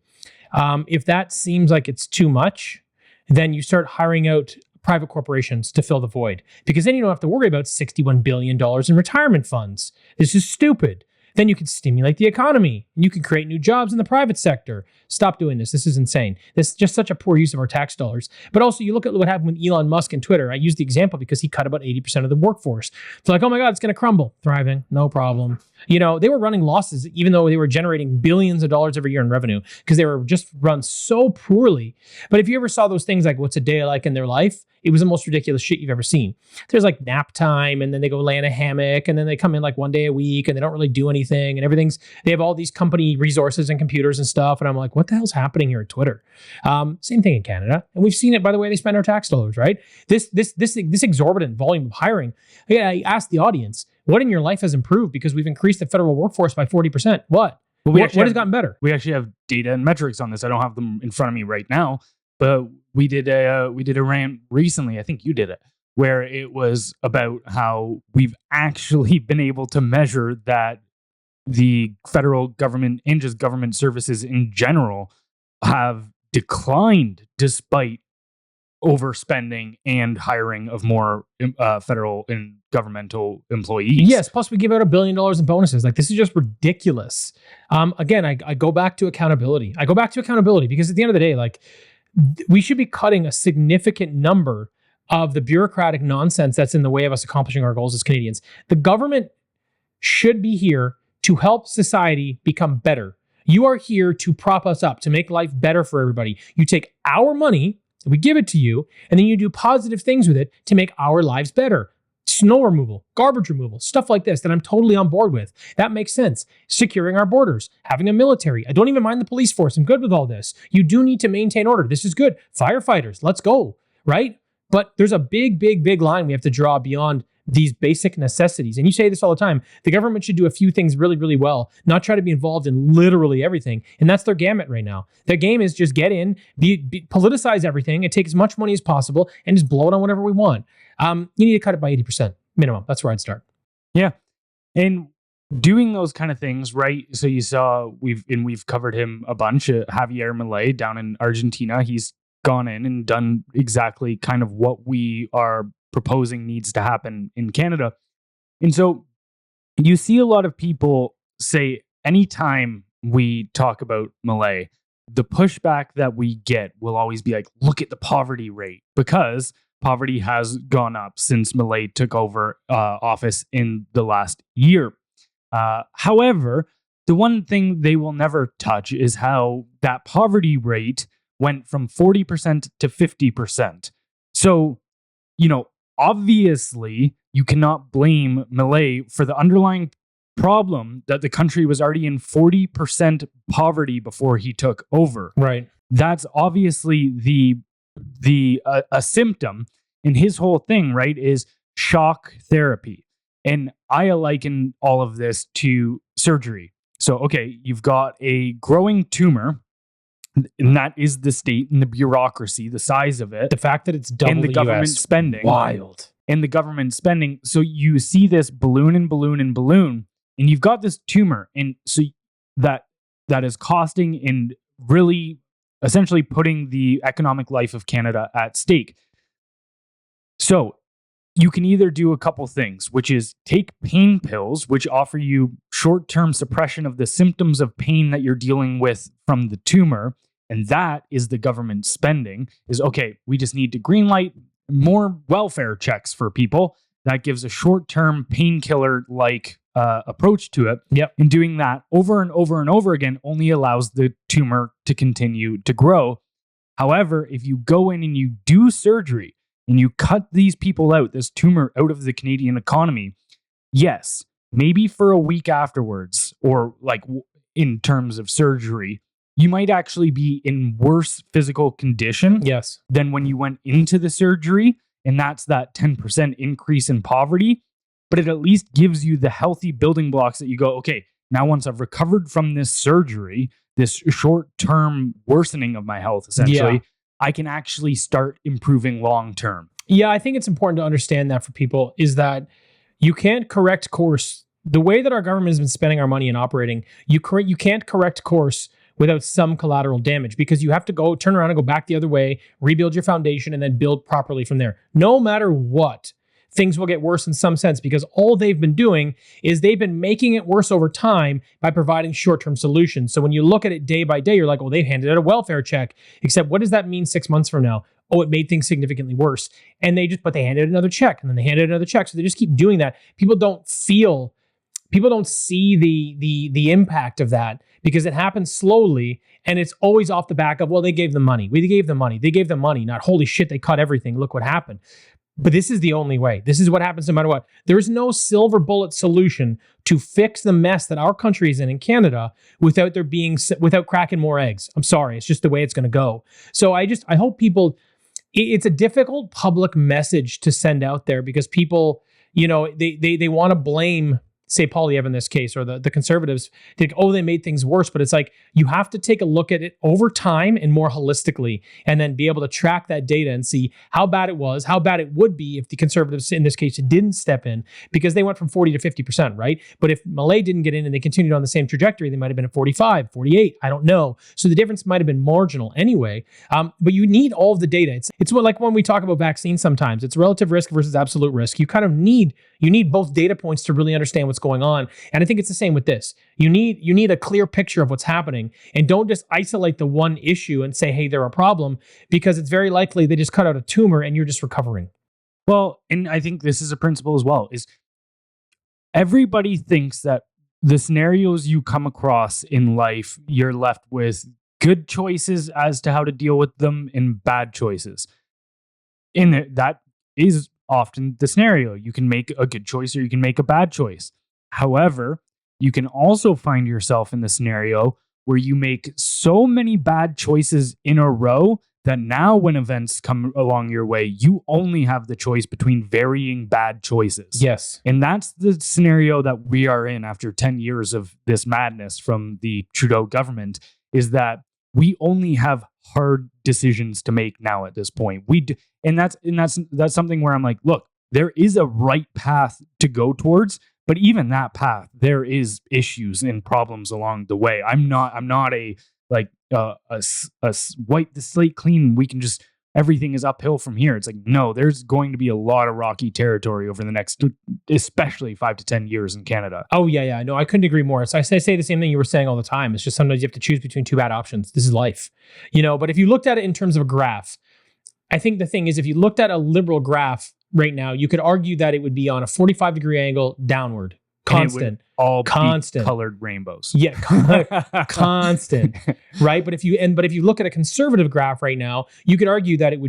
If that seems like it's too much, then you start hiring out private corporations to fill the void, because then you don't have to worry about $61 billion in retirement funds. This is stupid. Then you can stimulate the economy and you can create new jobs in the private sector. Stop doing this. This is insane. This is just such a poor use of our tax dollars. But also, you look at what happened with Elon Musk and Twitter. I use the example because he cut about 80% of the workforce. It's like, oh my God, it's going to crumble. Thriving, no problem. You know, they were running losses even though they were generating billions of dollars every year in revenue because they were just run so poorly. But if you ever saw those things like what's a day like in their life, it was the most ridiculous shit you've ever seen. There's like nap time, and then they go lay in a hammock, and then they come in like one day a week, and they don't really do anything, and they have all these company resources and computers and stuff. And I'm like, what the hell's happening here at Twitter? Same thing in Canada. And we've seen it by the way they spend our tax dollars, right? This exorbitant volume of hiring. Again, I asked the audience, what in your life has improved because we've increased the federal workforce by 40%? What? Well, what has gotten better? We actually have data and metrics on this. I don't have them in front of me right now, but we did a rant recently. I think you did it, where it was about how we've actually been able to measure that the federal government and just government services in general have declined despite overspending and hiring of more federal and governmental employees. Yes, plus we give out $1 billion in bonuses. Like, this is just ridiculous. Again, I go back to accountability. Because at the end of the day, like, we should be cutting a significant number of the bureaucratic nonsense that's in the way of us accomplishing our goals as Canadians. The government should be here to help society become better. You are here to prop us up, to make life better for everybody. You take our money, we give it to you, and then you do positive things with it to make our lives better. Snow removal, garbage removal, stuff like this that I'm totally on board with. That makes sense. Securing our borders, having a military. I don't even mind the police force. I'm good with all this. You do need to maintain order. This is good. Firefighters, let's go, right? But there's a big line we have to draw beyond these basic necessities. And you say this all the time. The government should do a few things really, really well, not try to be involved in literally everything. And that's their gamut right now. Their game is just get in, politicize everything, and take as much money as possible and just blow it on whatever we want. You need to cut it by 80% minimum. That's where I'd start. Yeah. And doing those kind of things, right? So you saw we've covered him a bunch. Javier Milei down in Argentina, he's gone in and done exactly kind of what we are proposing needs to happen in Canada. And so you see a lot of people say anytime we talk about Milei, the pushback that we get will always be like, look at the poverty rate, because poverty has gone up since Milei took over office in the last year. However, the one thing they will never touch is how that poverty rate went from 40% to 50%. So, obviously, you cannot blame Milei for the underlying problem that the country was already in 40% poverty before he took over. Right. That's obviously a symptom. And his whole thing, right, is shock therapy. And I liken all of this to surgery. So, okay, you've got a growing tumor, and that is the state and the bureaucracy, the size of it. The fact that it's double and the government US. spending. Wild. And the government spending. So you see this balloon and balloon and balloon, and you've got this tumor. And so that is costing and really essentially putting the economic life of Canada at stake. So you can either do a couple things, which is take pain pills, which offer you short-term suppression of the symptoms of pain that you're dealing with from the tumor. And that is the government spending is, okay, we just need to greenlight more welfare checks for people. That gives a short-term painkiller-like approach to it. Yep. And doing that over and over and over again only allows the tumor to continue to grow. However, if you go in and you do surgery and you cut these people out, this tumor out of the Canadian economy, yes, maybe for a week afterwards, or like in terms of surgery, you might actually be in worse physical condition Yes. than when you went into the surgery. And that's that 10% increase in poverty. But it at least gives you the healthy building blocks that you go, okay, now once I've recovered from this surgery, this short-term worsening of my health, essentially, I can actually start improving long-term. Yeah, I think it's important to understand that for people is that you can't correct course. The way that our government has been spending our money and operating, you can't correct course without some collateral damage, because you have to go turn around and go back the other way, rebuild your foundation, and then build properly from there. No matter what, things will get worse in some sense, because all they've been doing is they've been making it worse over time by providing short-term solutions. So when you look at it day by day, you're like, well, they've handed out a welfare check, except what does that mean 6 months from now? Oh, it made things significantly worse. And they handed another check, and then they handed another check. So they just keep doing that. People don't see the impact of that, because it happens slowly, and it's always off the back of, well, they gave them money. They gave them money. Not, holy shit, they cut everything. Look what happened. But this is the only way. This is what happens no matter what. There's no silver bullet solution to fix the mess that our country is in Canada without cracking more eggs. I'm sorry. It's just the way it's going to go. So I hope people, it's a difficult public message to send out there, because people, they want to blame, say, Poilievre in this case, or the Conservatives, think, oh, they made things worse. But it's like, you have to take a look at it over time and more holistically, and then be able to track that data and see how bad it was, how bad it would be if the Conservatives in this case didn't step in, because they went from 40 to 50%, right? But if Milei didn't get in and they continued on the same trajectory, they might have been at 45, 48, I don't know. So the difference might have been marginal anyway. But you need all of the data. It's like when we talk about vaccines sometimes, it's relative risk versus absolute risk. You kind of need both data points to really understand what's going on. And I think it's the same with this. You need a clear picture of what's happening, and don't just isolate the one issue and say, hey, they're a problem, because it's very likely they just cut out a tumor and you're just recovering. Well, and I think this is a principle as well, is everybody thinks that the scenarios you come across in life, you're left with good choices as to how to deal with them and bad choices. And that is often the scenario. You can make a good choice or you can make a bad choice. However, you can also find yourself in the scenario where you make so many bad choices in a row that now when events come along your way, you only have the choice between varying bad choices. Yes. And that's the scenario that we are in after 10 years of this madness from the Trudeau government, is that we only have hard decisions to make now at this point. And that's something where I'm like, look, there is a right path to go towards, but even that path, there is issues and problems along the way. I'm not a wipe the slate clean, we can just, everything is uphill from here. It's like, no, there's going to be a lot of rocky territory over the next, especially 5 to 10 years in Canada. Oh, yeah. No, I couldn't agree more. So I say the same thing you were saying all the time. It's just sometimes you have to choose between two bad options. This is life. But if you looked at it in terms of a graph, I think the thing is, if you looked at a liberal graph right now, you could argue that it would be on a 45-degree angle downward. Constant. All constant colored rainbows. Yeah, constant. Right? But if you look at a conservative graph right now, you could argue that it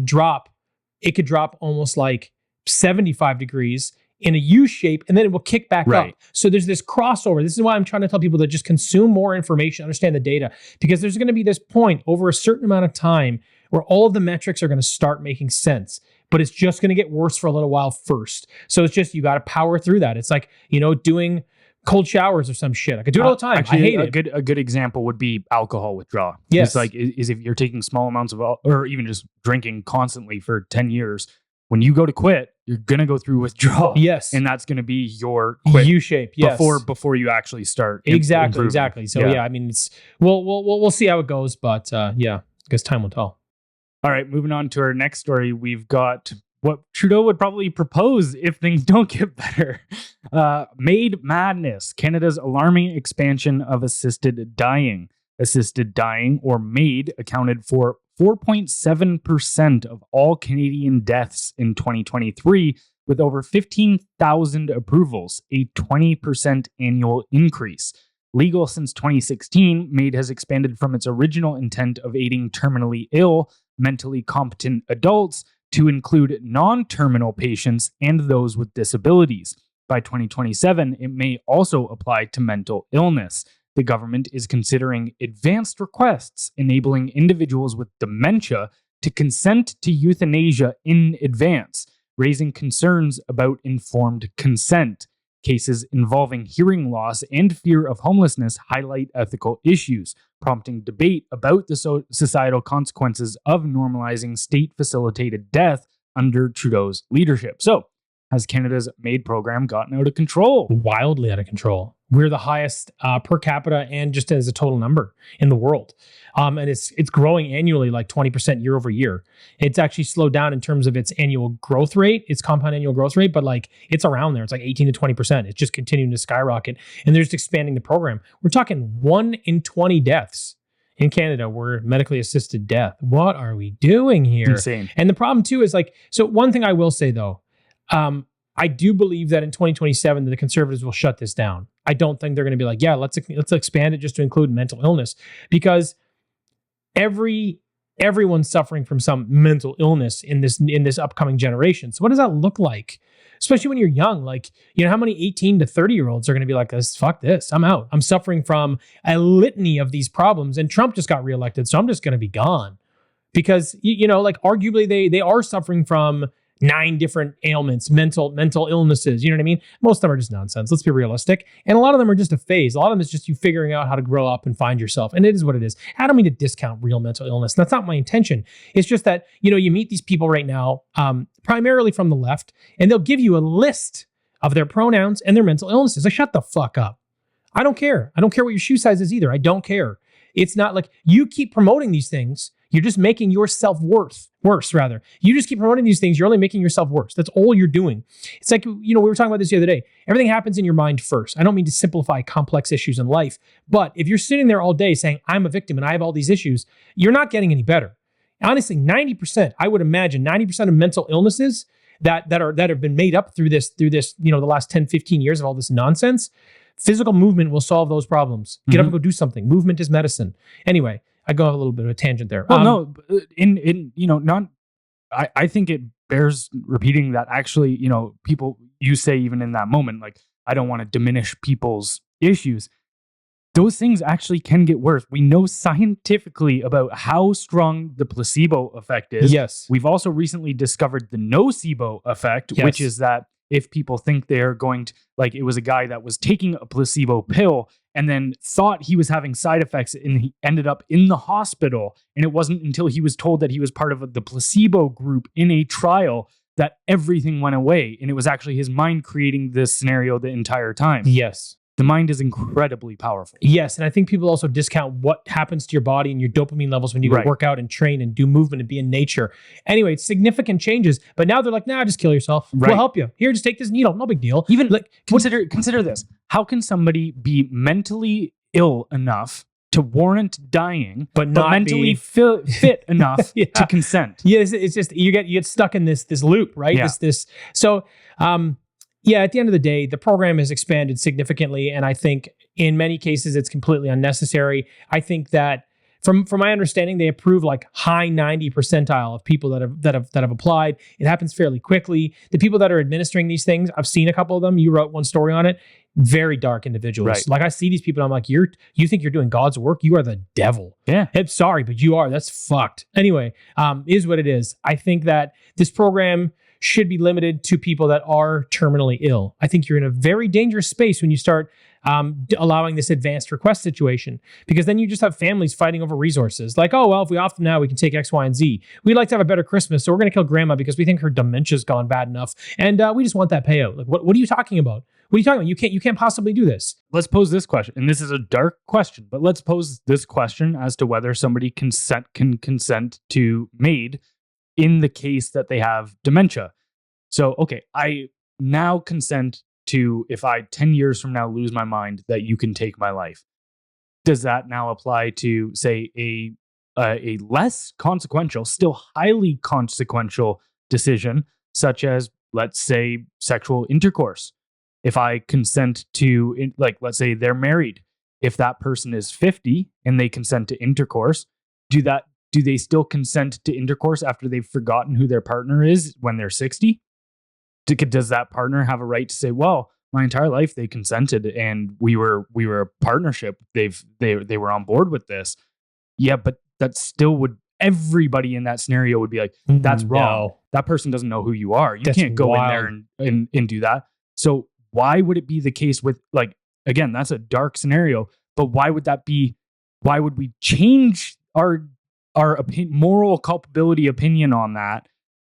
could drop almost like 75 degrees in a U shape, and then it will kick back up. So there's this crossover. This is why I'm trying to tell people to just consume more information, understand the data, because there's going to be this point over a certain amount of time where all of the metrics are going to start making sense. But it's just going to get worse for a little while first. So it's just, you got to power through that. It's like, doing cold showers or some shit. I could do it all the time. Actually, I hate it. A good example would be alcohol withdrawal. Yes. It's like, is if you're taking small amounts of, or even just drinking constantly for 10 years, when you go to quit, you're going to go through withdrawal. Yes. And that's going to be your quit U-shape. Yes. Before you actually start. Exactly. So yeah, I mean, we'll see how it goes, but yeah. Because time will tell. All right, moving on to our next story. We've got what Trudeau would probably propose if things don't get better. MAiD madness, Canada's alarming expansion of assisted dying. Assisted dying, or MAiD, accounted for 4.7% of all Canadian deaths in 2023, with over 15,000 approvals, a 20% annual increase. Legal since 2016, MAiD has expanded from its original intent of aiding terminally ill, mentally competent adults to include non-terminal patients and those with disabilities. By 2027, it may also apply to mental illness. The government is considering advanced requests enabling individuals with dementia to consent to euthanasia in advance, raising concerns about informed consent. Cases involving hearing loss and fear of homelessness highlight ethical issues, prompting debate about the societal consequences of normalizing state-facilitated death under Trudeau's leadership. So, has Canada's MAiD program gotten out of control? Wildly out of control. We're the highest per capita and just as a total number in the world. And it's growing annually like 20% year over year. It's actually slowed down in terms of its annual growth rate, its compound annual growth rate, but like it's around there. It's like 18 to 20%. It's just continuing to skyrocket. And they're just expanding the program. We're talking 1 in 20 deaths in Canada were medically assisted death. What are we doing here? Insane. And the problem too is like, so one thing I will say though, I do believe that in 2027, the Conservatives will shut this down. I don't think they're going to be like, yeah, let's expand it just to include mental illness, because everyone's suffering from some mental illness in this upcoming generation. So what does that look like? Especially when you're young, like, you know, how many 18 to 30-year-olds are going to be like, fuck this, I'm out. I'm suffering from a litany of these problems. And Trump just got reelected, so I'm just going to be gone. Because, you know, like arguably they are suffering from 9 different ailments, mental illnesses. You know what I mean? Most of them are just nonsense. Let's be realistic. And a lot of them are just a phase. A lot of them is just you figuring out how to grow up and find yourself. And it is what it is. I don't mean to discount real mental illness. That's not my intention. It's just that, you know, you meet these people right now, primarily from the left, and they'll give you a list of their pronouns and their mental illnesses. Like, shut the fuck up. I don't care. I don't care what your shoe size is either. I don't care. It's not like you keep promoting these things. You're just making yourself worse, rather. You just keep promoting these things. You're only making yourself worse. That's all you're doing. It's like, you know, we were talking about this the other day. Everything happens in your mind first. I don't mean to simplify complex issues in life, but if you're sitting there all day saying, I'm a victim and I have all these issues, you're not getting any better. Honestly, 90%, I would imagine 90% of mental illnesses that have been made up through this, you know, the last 10, 15 years of all this nonsense, physical movement will solve those problems. Get up and go do something. Movement is medicine. Anyway, I go a little bit of a tangent there. Well, no, in you know, I think it bears repeating that actually, you know, people, you say even in that moment, like, I don't want to diminish people's issues. Those things actually can get worse. We know scientifically about how strong the placebo effect is. Yes. We've also recently discovered the nocebo effect, Yes. which is that if people think they're going to, like, it was a guy that was taking a placebo pill and then thought he was having side effects and he ended up in the hospital. And it wasn't until he was told that he was part of the placebo group in a trial that everything went away. And it was actually his mind creating this scenario the entire time. Yes. The mind is incredibly powerful. Yes, and I think people also discount what happens to your body and your dopamine levels when you go work out and train and do movement and be in nature. Anyway, it's significant changes, but now they're like, nah, just kill yourself. Right. We'll help you. Here, just take this needle. No big deal. Even like consider this. How can somebody be mentally ill enough to warrant dying, but not mentally fit enough to consent? Yeah, it's just you get stuck in this loop, right? Yeah. Yeah, at the end of the day, the program has expanded significantly, and I think in many cases it's completely unnecessary. I think that from my understanding, they approve like high 90 percentile of people that have applied. It happens fairly quickly. The people that are administering these things, I've seen a couple of them. You wrote one story on it. Very dark individuals. Right. Like I see these people, and I'm like, you think you're doing God's work? You are the devil. Yeah. I'm sorry, but you are. That's fucked. Anyway, is what it is. I think that this program should be limited to people that are terminally ill. I think you're in a very dangerous space when you start allowing this advanced request situation, because then you just have families fighting over resources. Like, oh, well, if we opt them now, we can take X, Y, and Z. We'd like to have a better Christmas, so we're going to kill grandma because we think her dementia's gone bad enough, and we just want that payout. Like, what are you talking about? What are you talking about? You can't possibly do this. Let's pose this question, and this is a dark question, but let's pose this question as to whether somebody can consent to MAiD in the case that they have dementia. So, okay, I now consent to, if I 10 years from now lose my mind, that you can take my life. Does that now apply to, say, a less consequential, still highly consequential decision, such as, let's say, sexual intercourse? If I consent to, like, let's say they're married, if that person is 50 and they consent to intercourse, do they still consent to intercourse after they've forgotten who their partner is when they're 60? Does that partner have a right to say, well, my entire life they consented and we were a partnership. They were on board with this. Yeah, but that still would, everybody in that scenario would be like, that's wrong. No. That person doesn't know who you are. You That's can't go wild. in there and do that. So why would it be the case with, like, again, that's a dark scenario, but why would that be? Why would we change our moral culpability opinion on that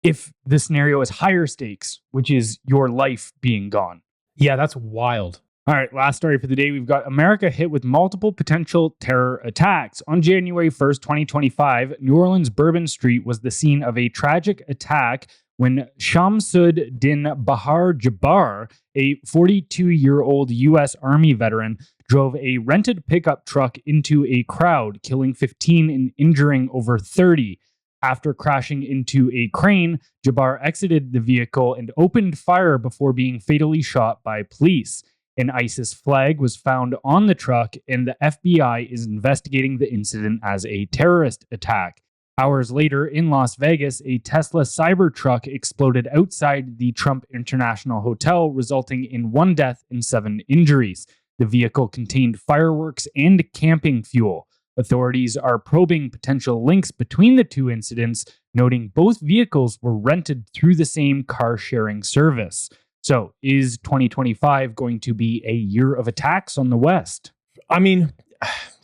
if the scenario is higher stakes, which is your life being gone? Yeah, that's wild. All right, last story for the day. We've got America hit with multiple potential terror attacks. On January 1st, 2025, New Orleans' Bourbon Street was the scene of a tragic attack when Shamsud Din Bahar Jabbar, a 42-year-old U.S. Army veteran, drove a rented pickup truck into a crowd, killing 15 and injuring over 30. After crashing into a crane, Jabbar exited the vehicle and opened fire before being fatally shot by police. An ISIS flag was found on the truck, and the FBI is investigating the incident as a terrorist attack. Hours later, in Las Vegas, a Tesla Cybertruck exploded outside the Trump International Hotel, resulting in 1 death and 7 injuries. The vehicle contained fireworks and camping fuel. Authorities are probing potential links between the two incidents, noting both vehicles were rented through the same car-sharing service. So, is 2025 going to be a year of attacks on the West? I mean,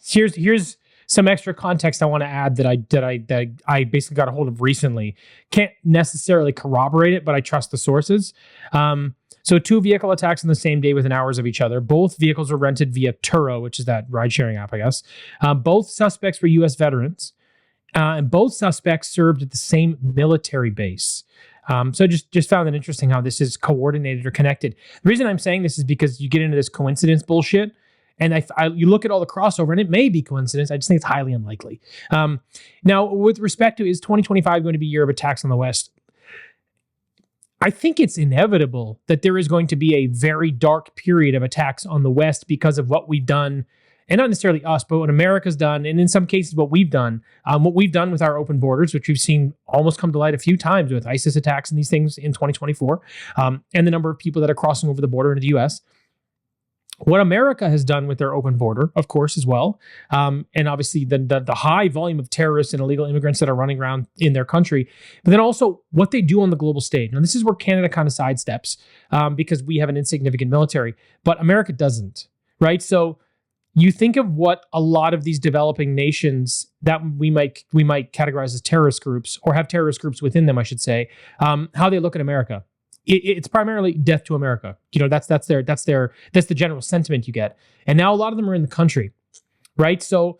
here's some extra context I want to add that I basically got a hold of recently. Can't necessarily corroborate it, but I trust the sources. So 2 vehicle attacks on the same day within hours of each other. Both vehicles were rented via Turo, which is that ride-sharing app, I guess. Both suspects were U.S. veterans, and both suspects served at the same military base. So just found it interesting how this is coordinated or connected. The reason I'm saying this is because you get into this coincidence bullshit, and you look at all the crossover, and it may be coincidence. I just think it's highly unlikely. Now, with respect to, is 2025 going to be a year of attacks on the West? I think it's inevitable that there is going to be a very dark period of attacks on the West because of what we've done, and not necessarily us, but what America's done, and in some cases what we've done with our open borders, which we've seen almost come to light a few times with ISIS attacks and these things in 2024, and the number of people that are crossing over the border into the U.S., what America has done with their open border, of course, as well, and obviously the high volume of terrorists and illegal immigrants that are running around in their country, but then also what they do on the global stage. Now, this is where Canada kind of sidesteps because we have an insignificant military, but America doesn't, right? So you think of what a lot of these developing nations that we might categorize as terrorist groups, or have terrorist groups within them, I should say, how they look at America. It's primarily death to America. You know, that's the general sentiment you get. And now a lot of them are in the country, right? So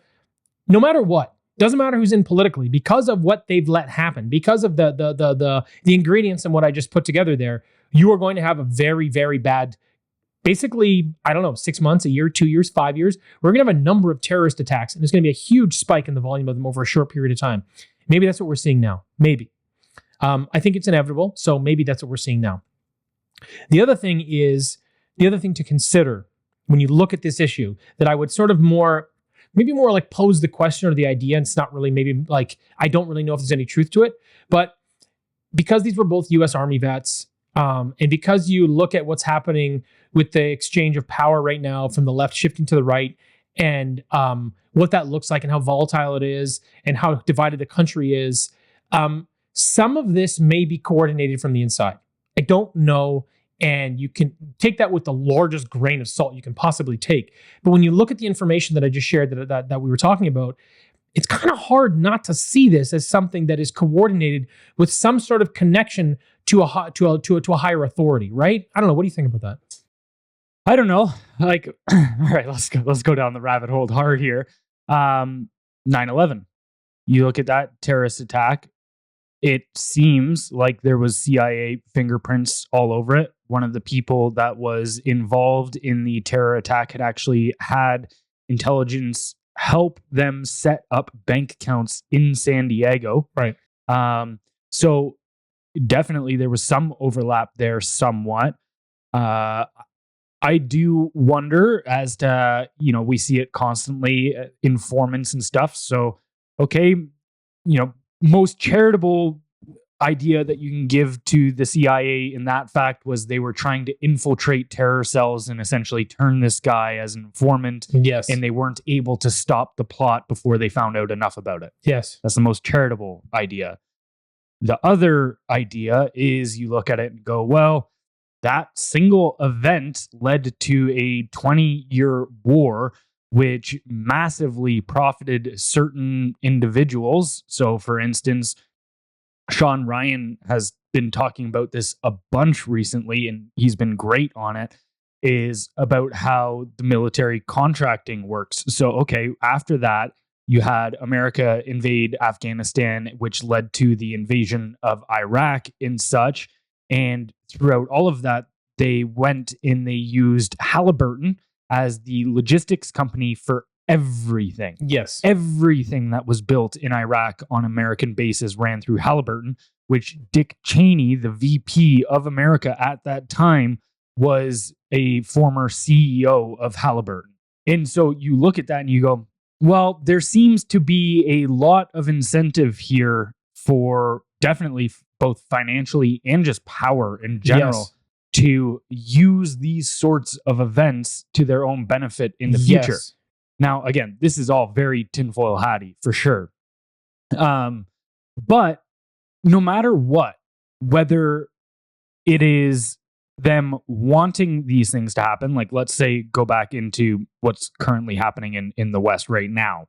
no matter what, doesn't matter who's in politically, because of what they've let happen, because of the ingredients and what I just put together there, you are going to have a very, very bad, basically, I don't know, 6 months, a year, 2 years, 5 years. We're going to have a number of terrorist attacks, and there's going to be a huge spike in the volume of them over a short period of time. Maybe that's what we're seeing now. Maybe. I think it's inevitable, so maybe that's what we're seeing now. The other thing to consider when you look at this issue that I would sort of maybe more like pose the question or the idea, and it's not really, maybe like, I don't really know if there's any truth to it, but because these were both U.S. Army vets, and because you look at what's happening with the exchange of power right now from the left shifting to the right, and what that looks like and how volatile it is and how divided the country is, some of this may be coordinated from the inside. I don't know, and you can take that with the largest grain of salt you can possibly take. But when you look at the information that I just shared that we were talking about, it's kind of hard not to see this as something that is coordinated with some sort of connection to a higher authority, right? I don't know. What do you think about that? I don't know. Like, all right, let's go down the rabbit hole hard here. 9/11. You look at that terrorist attack. It seems like there was CIA fingerprints all over it. One of the people that was involved in the terror attack had actually had intelligence help them set up bank accounts in San Diego. Right. So definitely there was some overlap there somewhat. I do wonder as to, we see it constantly, informants and stuff. So, okay, most charitable idea that you can give to the CIA in that fact was they were trying to infiltrate terror cells and essentially turn this guy as an informant. Yes. And they weren't able to stop the plot before they found out enough about it. Yes. That's the most charitable idea. The other idea is you look at it and go, well, that single event led to a 20-year war, which massively profited certain individuals. So, for instance, Sean Ryan has been talking about this a bunch recently, and he's been great on it, is about how the military contracting works. So, okay, after that, you had America invade Afghanistan, which led to the invasion of Iraq and such. And throughout all of that, they went and they used Halliburton as the logistics company for everything. Yes. Everything that was built in Iraq on American bases ran through Halliburton, which Dick Cheney, the VP of America at that time, was a former CEO of Halliburton. And so you look at that and you go, well, there seems to be a lot of incentive here for definitely both financially and just power in general to use these sorts of events to their own benefit in the future. Yes. Now, again, this is all very tinfoil hatty for sure. But no matter what, whether it is them wanting these things to happen, like let's say go back into what's currently happening in the West right now.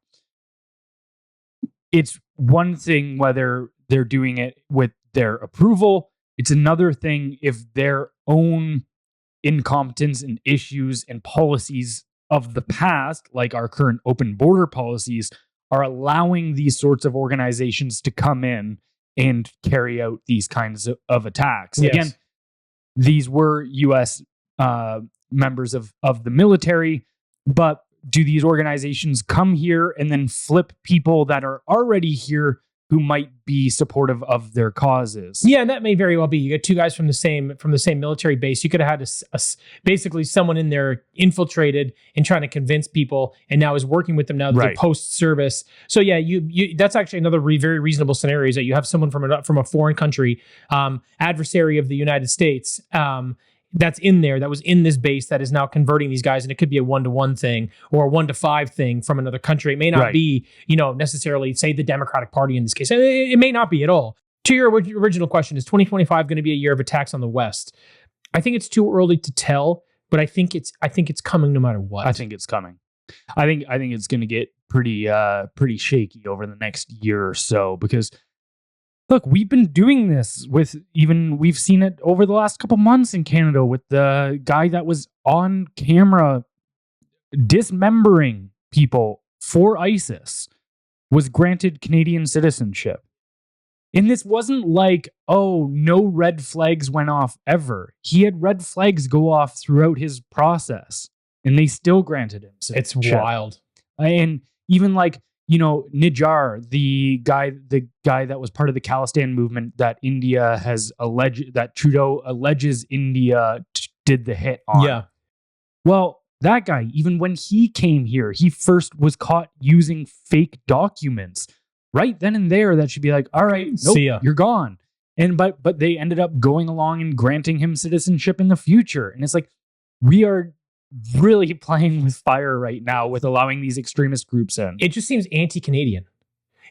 It's one thing whether they're doing it with their approval. It's another thing if their own incompetence and issues and policies of the past, like our current open border policies, are allowing these sorts of organizations to come in and carry out these kinds of attacks. Yes. Again, these were U.S. Members of the military, but do these organizations come here and then flip people that are already here who might be supportive of their causes? Yeah, and that may very well be. You get two guys from the same military base. You could have had basically someone in there infiltrated and trying to convince people, and now is working with them now that they're post service. So yeah, you that's actually another very reasonable scenario, is that you have someone from a foreign country, adversary of the United States, that's in there, that was in this base, that is now converting these guys, and it could be a 1-to-1 thing or a 1-to-5 thing from another country. It may not be, necessarily, say, the Democratic Party in this case. It may not be at all. To your original question, is 2025 going to be a year of attacks on the West? I think it's too early to tell, but I think it's coming no matter what. I think it's coming. I think it's going to get pretty shaky over the next year or so, because look, we've been doing this we've seen it over the last couple months in Canada with the guy that was on camera dismembering people for ISIS was granted Canadian citizenship. And this wasn't like, oh, no red flags went off ever. He had red flags go off throughout his process, and they still granted him citizenship. It's wild. And even like, Nijar, the guy that was part of the Khalistan movement that India has alleged, that Trudeau alleges India did the hit on. Yeah. Well, that guy, even when he came here, he first was caught using fake documents. Right then and there, that should be like, all right, nope, see ya, you're gone. And but they ended up going along and granting him citizenship in the future. And it's like, we are really playing with fire right now with allowing these extremist groups in. It just seems anti-Canadian.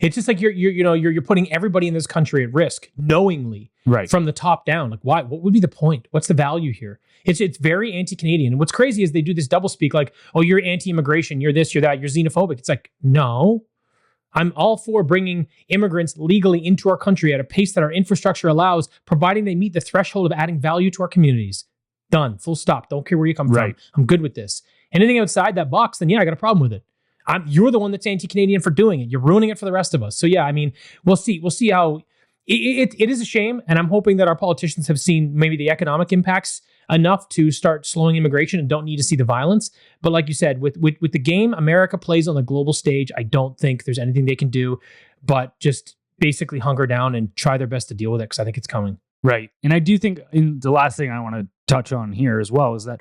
It's just like you're putting everybody in this country at risk knowingly, from the top down. Like, why? What would be the point? What's the value here? It's very anti-Canadian. And what's crazy is they do this doublespeak, like, oh, you're anti-immigration, you're this, you're that, you're xenophobic. It's like, no, I'm all for bringing immigrants legally into our country at a pace that our infrastructure allows, providing they meet the threshold of adding value to our communities. Done. Full stop. Don't care where you come from. I'm good with this. Anything outside that box, then yeah, I got a problem with it. You're the one that's anti-Canadian for doing it. You're ruining it for the rest of us. So yeah, I mean, we'll see. We'll see how it is a shame. And I'm hoping that our politicians have seen maybe the economic impacts enough to start slowing immigration and don't need to see the violence. But like you said, with the game America plays on the global stage, I don't think there's anything they can do but just basically hunker down and try their best to deal with it, because I think it's coming. Right. And I do think, and the last thing I want to touch on here as well, is that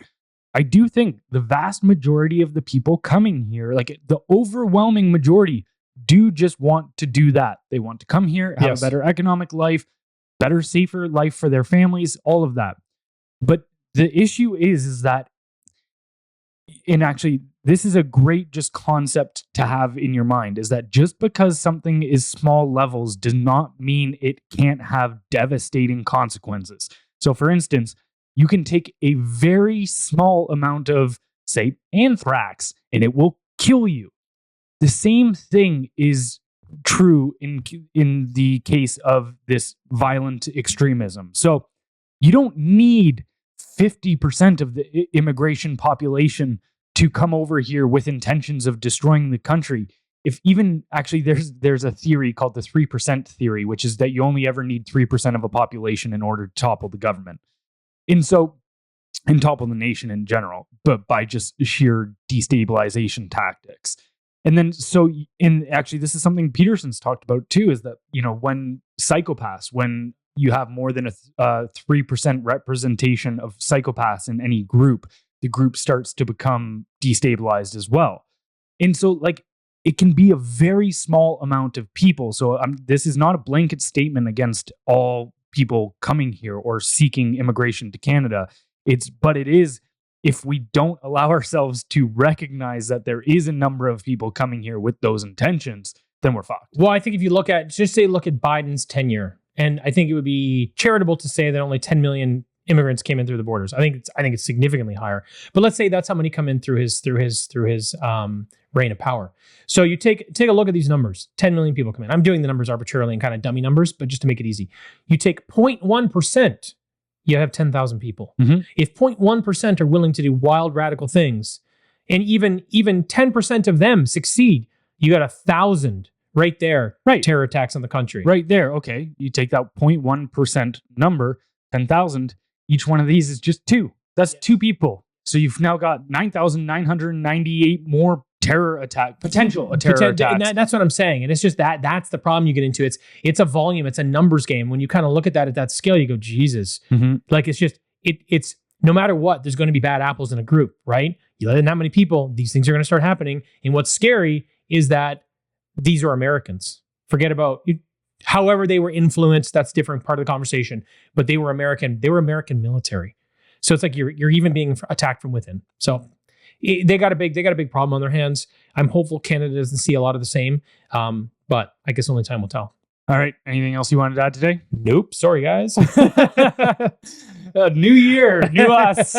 I do think the vast majority of the people coming here, like the overwhelming majority, do just want to do that. They want to come here, have a better economic life, better, safer life for their families, all of that. But the issue is that, and actually, this is a great just concept to have in your mind, is that just because something is small levels does not mean it can't have devastating consequences. So for instance, you can take a very small amount of, say, anthrax, and it will kill you. The same thing is true in the case of this violent extremism. So you don't need 50% of the immigration population to come over here with intentions of destroying the country. If even, actually, there's a theory called the 3% theory, which is that you only ever need 3% of a population in order to topple the government. And topple the nation in general, but by just sheer destabilization tactics. And then, and actually, this is something Peterson's talked about too, is that, when psychopaths, when you have more than a 3% representation of psychopaths in any group, the group starts to become destabilized as well. And so, it can be a very small amount of people. So this is not a blanket statement against all people coming here or seeking immigration to Canada. But it is, if we don't allow ourselves to recognize that there is a number of people coming here with those intentions, then we're fucked. Well, I think if you look at Biden's tenure, and I think it would be charitable to say that only 10 million immigrants came in through the borders. I think it's significantly higher. But let's say that's how many come in through his reign of power. So you take a look at these numbers. 10 million people come in. I'm doing the numbers arbitrarily and kind of dummy numbers, but just to make it easy. You take 0.1%, you have 10,000 people. Mm-hmm. If 0.1% are willing to do wild, radical things, and even 10% of them succeed, you got 1,000 right there, terror attacks on the country. Right there. Okay. You take that 0.1% number, 10,000. Each one of these is just 2. That's 2 people. So you've now got 9,998 more potential attacks. That's what I'm saying. And it's just that's the problem you get into. It's a volume, it's a numbers game. When you kind of look at that at that scale, you go, Jesus. Mm-hmm. It's no matter what, there's going to be bad apples in a group, right? You let in that many people, these things are going to start happening. And what's scary is that these are Americans. Forget about however they were influenced. That's a different part of the conversation. But they were American. They were American military. So it's like you're even being attacked from within. So they got a big problem on their hands. I'm hopeful Canada doesn't see a lot of the same. But I guess only time will tell. All right. Anything else you wanted to add today? Nope. Sorry, guys. New year, new us.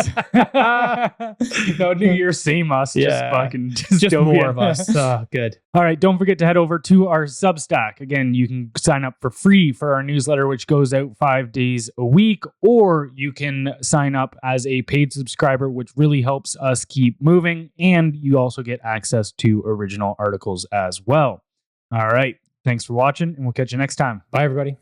No, new year, same us. Yeah. Just more of us. Good. All right. Don't forget to head over to our Substack. Again, you can sign up for free for our newsletter, which goes out 5 days a week, or you can sign up as a paid subscriber, which really helps us keep moving. And you also get access to original articles as well. All right. Thanks for watching, and we'll catch you next time. Bye, everybody.